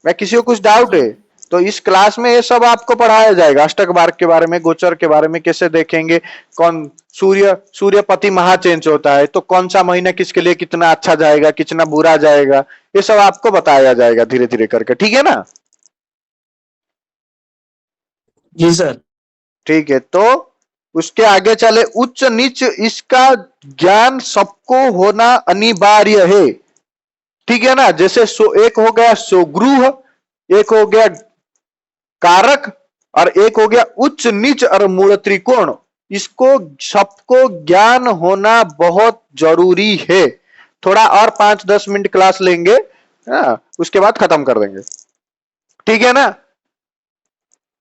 मैं किसी को कुछ डाउट है तो इस क्लास में ये सब आपको पढ़ाया जाएगा। अष्टक मार्ग के बारे में, गोचर के बारे में कैसे देखेंगे, कौन सूर्यपति महा चेंज होता है तो कौन सा महीना किसके लिए कितना अच्छा जाएगा, कितना बुरा जाएगा, ये सब आपको बताया जाएगा धीरे धीरे करके। ठीक है ना? जी सर। ठीक है, तो उसके आगे चले। उच्च नीच इसका ज्ञान सबको होना अनिवार्य है। ठीक है ना? जैसे एक हो गया स्वगृह, एक हो गया कारक, और एक हो गया उच्च नीच और मूल त्रिकोण। इसको सबको ज्ञान होना बहुत जरूरी है। थोड़ा और 5-10 मिनट क्लास लेंगे, उसके बाद खत्म कर देंगे। ठीक है ना?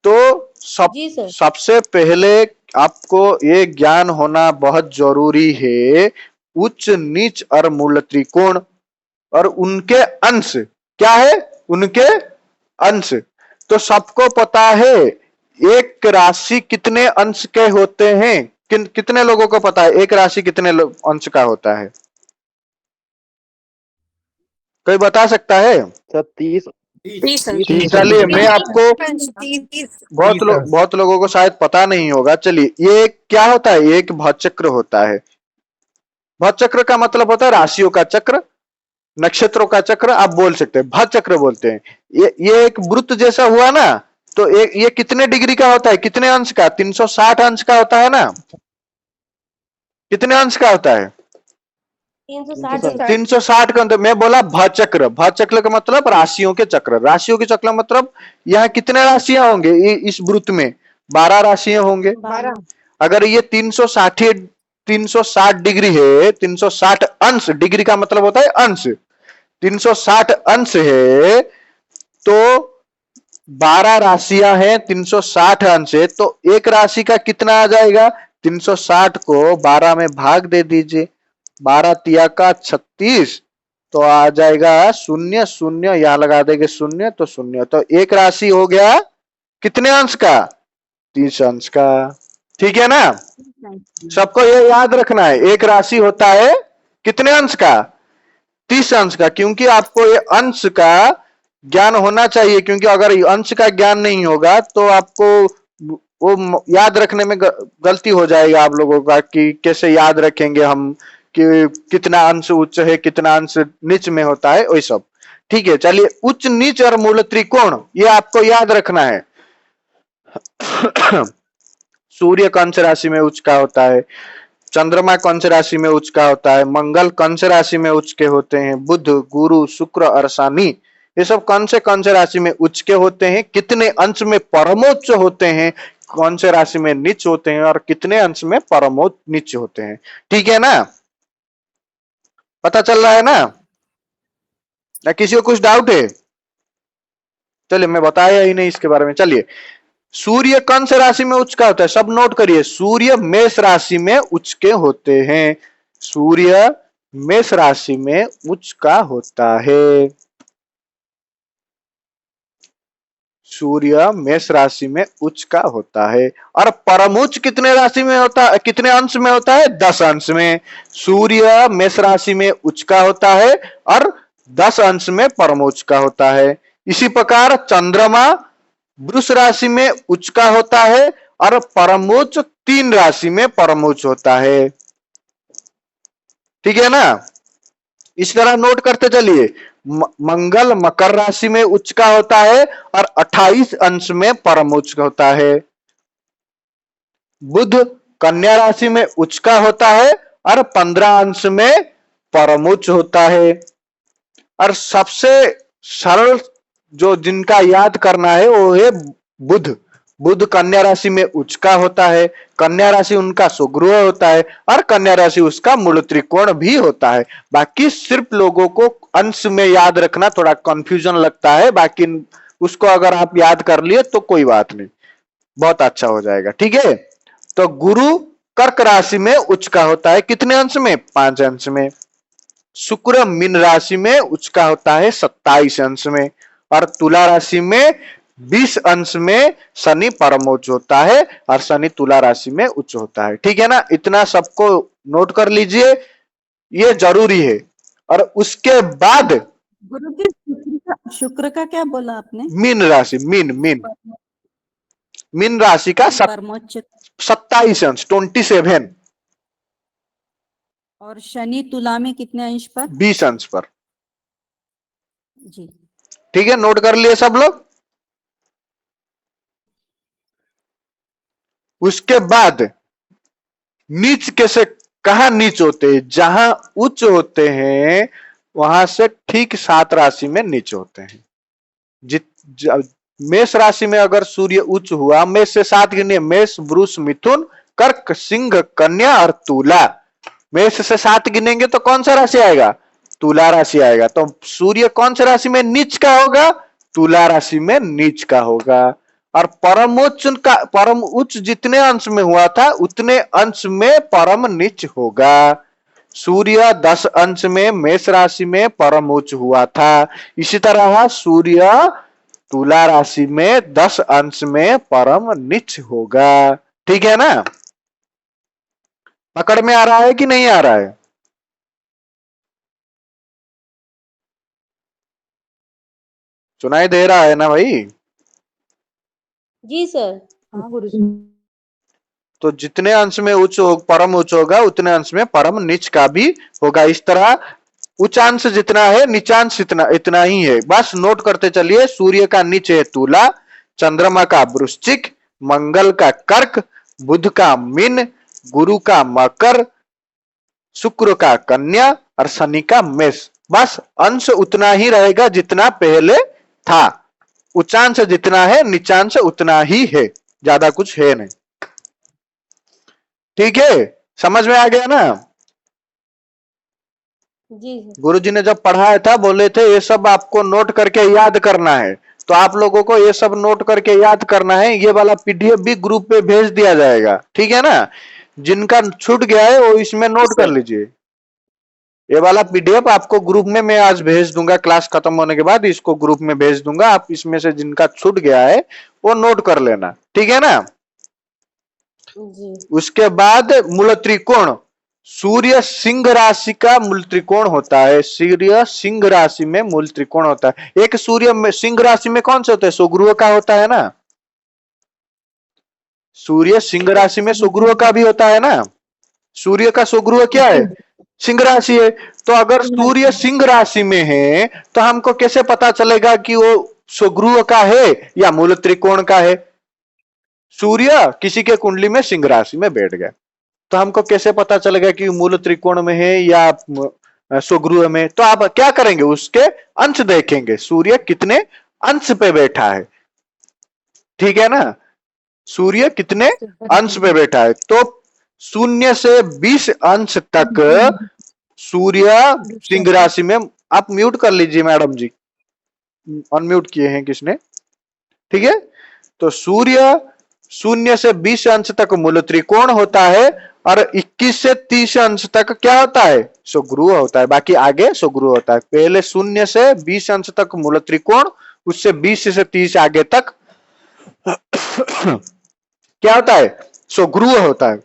तो सबसे पहले आपको ये ज्ञान होना बहुत जरूरी है, उच्च नीच और मूल त्रिकोण और उनके अंश। क्या है? उनके अंश। तो सबको पता है एक राशि कितने अंश के होते हैं? कितने लोगों को पता है एक राशि कितने अंश का होता है? कोई बता सकता है? 30। चलिए मैं आपको, बहुत लोगों को शायद पता नहीं होगा। चलिए, ये क्या होता है? एक भचक्र होता है। भचक्र का मतलब होता है राशियों का चक्र, नक्षत्रों का चक्र आप बोल सकते हैं, भचक्र बोलते हैं। ये एक वृत्त जैसा हुआ ना, तो ये कितने डिग्री का होता है? कितने अंश का? 360 अंश का होता है ना? कितने अंश का होता है? 360 का। तो मैं बोला भचक्र। भचक्र का मतलब राशियों के चक्र। राशियों के चक्र मतलब यहाँ कितने राशियां होंगे? इस वृत्त में 12 राशियां होंगे। अगर ये 360 डिग्री है, 360 अंश, डिग्री का मतलब होता है अंश, 360 अंश है तो 12 राशियां हैं, 360 अंश है, तो एक राशि का कितना आ जाएगा? 360 को 12 में भाग दे दीजिए, 12 तिया का 36, तो आ जाएगा 0 0, यहां लगा देंगे 0 तो 0। तो एक राशि हो गया कितने अंश का? 30 अंश का। ठीक है ना? सबको ये याद रखना है, एक राशि होता है कितने अंश का? 30 अंश का। क्योंकि आपको ये अंश का ज्ञान होना चाहिए, क्योंकि अगर अंश का ज्ञान नहीं होगा तो आपको वो याद रखने में गलती हो जाएगा आप लोगों का, कि कैसे याद रखेंगे हम कि कितना अंश उच्च है, कितना अंश नीच में होता है, वही सब। ठीक है, चलिए। उच्च नीच और मूल त्रिकोण ये आपको याद रखना है। सूर्य कंस राशि में उच्च का होता है, चंद्रमा कंस राशि में उच्च का होता है, मंगल कंस राशि में उच्च के होते हैं, बुध, गुरु, शुक्र और शनि ये सब कंस राशि में उच्च के होते हैं। कितने अंश में परमोच्च होते हैं, कौन से राशि में नीच होते हैं, और कितने अंश में परमोच्च नीच होते हैं। ठीक है ना? पता चल रहा है ना? किसी को कुछ डाउट है? चलिए, मैं बताया ही नहीं इसके बारे में। चलिए, सूर्य कंस राशि में उच्च का होता है, सब नोट करिए। सूर्य मेष राशि में उच्च के होते हैं। सूर्य मेष राशि में उच्च का होता है। सूर्य मेष राशि में उच्च का होता है। और परम उच्च कितने राशि में होता है? कितने अंश में होता है? 10 अंश में। सूर्य मेष राशि में उच्च का होता है और 10 अंश में परमोच्च का होता है। इसी प्रकार चंद्रमा वृष राशि में उच्च का होता है और परमोच्च 3 राशि में परमोच्च होता है। ठीक है ना। इस तरह नोट करते चलिए। मंगल मकर राशि में उच्च का होता है और 28 अंश में परम उच्च होता है। बुध कन्या राशि में उच्च का होता है और 15 अंश में परम उच्च होता है। और सबसे सरल जो जिनका याद करना है वो है बुध। बुध कन्या राशि में उच्च का होता है, कन्या राशि उनका स्वगृह होता है और कन्या राशि उसका मूल त्रिकोण भी होता है। बाकी सिर्फ लोगों को अंश में याद रखना थोड़ा कंफ्यूजन लगता है, बाकी उसको अगर आप याद कर लिए तो कोई बात नहीं, बहुत अच्छा हो जाएगा। ठीक है, तो गुरु कर्क राशि में उच्च का होता है कितने अंश में? 5 अंश में। शुक्र मीन राशि में उच्च का होता है 27 अंश में और तुला राशि में 20 अंश में शनि परम उच्च होता है और शनि तुला राशि में उच्च होता है। ठीक है ना, इतना सबको नोट कर लीजिए, ये जरूरी है। और उसके बाद गुरु जी शुक्र का क्या बोला आपने? मीन राशि, मीन मीन मीन राशि का परमोच्च 27 अंश 27। और शनि तुला में कितने अंश पर? 20 अंश पर। जी ठीक है, नोट कर लिए सब लोग। उसके बाद नीच कैसे, कहा नीच होते हैं? जहां उच्च होते हैं वहां से ठीक 7 राशि में नीच होते हैं। मेष राशि में अगर सूर्य उच्च हुआ, मेष से 7 गिनिए, मेष वृष मिथुन कर्क सिंह कन्या और तुला। मेष से 7 गिनेंगे तो कौन सा राशि आएगा? तुला राशि आएगा। तो सूर्य कौन सा राशि में नीच का होगा? तुला राशि में नीच का होगा। और परम उच्च जितने अंश में हुआ था उतने अंश में परम नीच होगा। सूर्य 10 अंश में मेष राशि में परम उच्च हुआ था, इसी तरह सूर्य तुला राशि में 10 अंश में परम नीच होगा। ठीक है ना, पकड़ में आ रहा है कि नहीं आ रहा है? सुनाई दे रहा है ना भाई? जी सर। हाँ गुरु जी। तो जितने अंश में उच्च परम उच्च होगा उतने अंश में परम नीच का भी होगा। इस तरह उच्चांश जितना है नीचांश इतना ही है, बस नोट करते चलिए। सूर्य का नीच है तुला, चंद्रमा का वृश्चिक, मंगल का कर्क, बुध का मीन, गुरु का मकर, शुक्र का कन्या और शनि का मेष। बस अंश उतना ही रहेगा जितना पहले था, उच्चांश जितना है नीचांश उतना ही है, ज्यादा कुछ है नहीं। ठीक है, समझ में आ गया ना? जी सर। गुरुजी ने जब पढ़ाया था बोले थे ये सब आपको नोट करके याद करना है, तो आप लोगों को ये सब नोट करके याद करना है। ये वाला पीडीएफ भी ग्रुप पे भेज दिया जाएगा, ठीक है ना। जिनका छूट गया है वो इसमें नोट कर लीजिए। ये वाला पीडीएफ आपको ग्रुप में मैं आज भेज दूंगा, क्लास खत्म होने के बाद इसको ग्रुप में भेज दूंगा। आप इसमें से जिनका छूट गया है वो नोट कर लेना, ठीक है ना। जी। उसके बाद मूल त्रिकोण, सूर्य सिंह राशि का मूल त्रिकोण होता है। सूर्य सिंह राशि में मूल त्रिकोण होता है। एक सूर्य में सिंह राशि में कौन से होता है? स्वगृह का होता है ना। सूर्य सिंह राशि में स्वगृह का भी होता है ना। सूर्य का स्वगृह क्या है? सिंह राशि है। तो अगर सूर्य सिंह राशि में है तो हमको कैसे पता चलेगा कि वो स्वगृह का है या मूल त्रिकोण का है? सूर्य किसी के कुंडली में सिंह राशि में बैठ गया तो हमको कैसे पता चलेगा कि मूल त्रिकोण में है या स्वगृह में? तो आप क्या करेंगे? उसके अंश देखेंगे, सूर्य कितने अंश पे बैठा है, ठीक है ना। सूर्य कितने अंश पे बैठा है, तो 0 से 20 अंश तक सूर्य सिंह राशि में। आप म्यूट कर लीजिए मैडम जी, अनम्यूट किए हैं किसने? ठीक है, तो सूर्य 0 से 20 अंश तक मूल त्रिकोण होता है और 21 से 30 अंश तक क्या होता है? स्वगृह होता है। बाकी आगे स्वगृह होता है। पहले 0 से 20 अंश तक मूल त्रिकोण, उससे 20 से 30 आगे तक क्या होता है? स्वगृह होता है,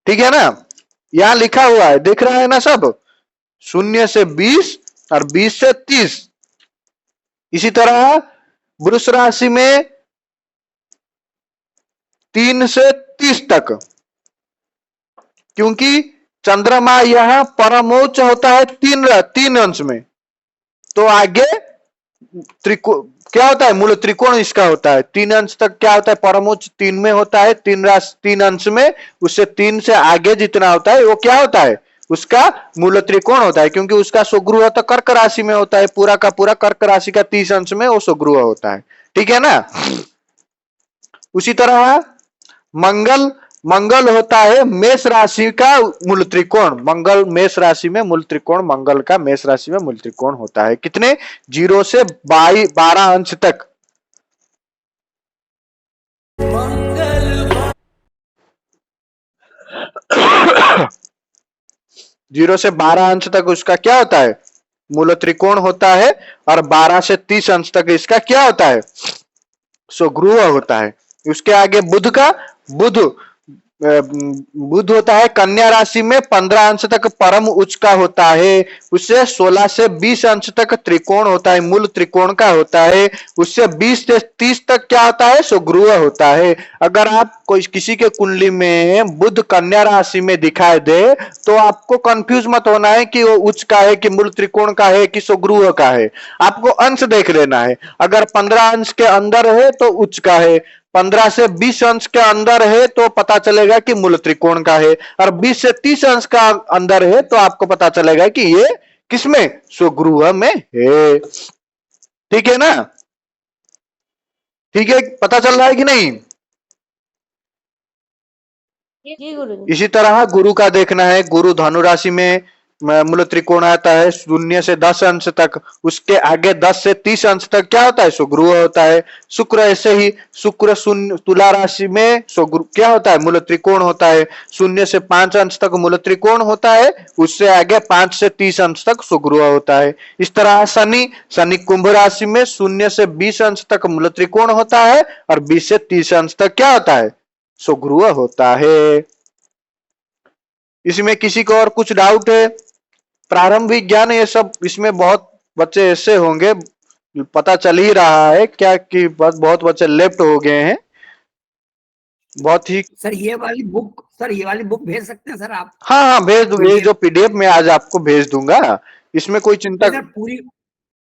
ठीक है ना। यहां लिखा हुआ है, दिख रहा है ना सब? 0 से 20 और 20 से 30। इसी तरह वृष राशि में 3 से 30 तक, क्योंकि चंद्रमा यह परमोच्च होता है तीन अंश में, तो आगे त्रिकोण क्या होता है, मूल त्रिकोण इसका होता है। 3 अंश तक क्या होता है, परमोच्च 3 में होता है, 3 अंश में, उससे 3 से आगे जितना होता है वो क्या होता है, उसका मूल त्रिकोण होता है, क्योंकि उसका स्वगृह तो कर्क राशि में होता है, पूरा का पूरा कर्क राशि का 30 अंश में वो स्वगृह होता है। ठीक है ना। उसी तरह मंगल होता है मेष राशि का मूल त्रिकोण। मंगल मेष राशि में मूल त्रिकोण, मंगल का मेष राशि में मूल त्रिकोण होता है। कितने, 0 से 12 अंश तक। 0 से 12 अंश तक उसका क्या होता है, मूल त्रिकोण होता है, और 12 से 30 अंश तक इसका क्या होता है, स्वगृह होता है। उसके आगे बुध होता है कन्या राशि में, 15 अंश तक परम उच्च का होता है। उससे 16 से 20 अंश तक त्रिकोण होता है, मूल त्रिकोण का होता है। उससे 20 से 30 तक क्या होता है, स्वगृह होता है। अगर आप किसी के कुंडली में बुध कन्या राशि में दिखाई दे तो आपको कंफ्यूज मत होना है कि वो उच्च का है कि मूल त्रिकोण का है कि स्वगृह का है। आपको अंश देख लेना है। अगर 15 अंश के अंदर है तो उच्च का है, 15 से 20 अंश के अंदर है तो पता चलेगा कि मूल त्रिकोण का है, और 20 से 30 अंश का अंदर है तो आपको पता चलेगा कि ये किसमें, स्वगृह में है। ठीक है ना। ठीक है, पता चल रहा है कि नहीं। जी गुरुजी। इसी तरह गुरु का देखना है। गुरु धनु राशि में मूल त्रिकोण आता है 0 से 10 अंश तक। उसके आगे 10 से 30 अंश तक क्या होता है, स्वगृह होता है। शुक्र ऐसे ही, शुक्र तुला राशि में क्या होता है, मूल त्रिकोण होता है। 0 से 5 अंश तक मूल त्रिकोण होता है, उससे आगे 5 से 30 अंश तक स्वगृह होता है। इस तरह शनि कुंभ राशि में 0 से 20 अंश तक मूल त्रिकोण होता है, और 20 से 30 अंश तक क्या होता है, स्वगृह होता है। इसमें किसी को और कुछ डाउट है, प्रारंभिक ज्ञान ये सब, इसमें बहुत बच्चे ऐसे होंगे, पता चल ही रहा है क्या कि बहुत बच्चे लेफ्ट हो गए हैं। बहुत ही सर ये वाली बुक भेज सकते हैं सर आप? हाँ भेज दूंगा, ये जो PDF में आज आपको भेज दूंगा, इसमें कोई चिंता। सर पूरी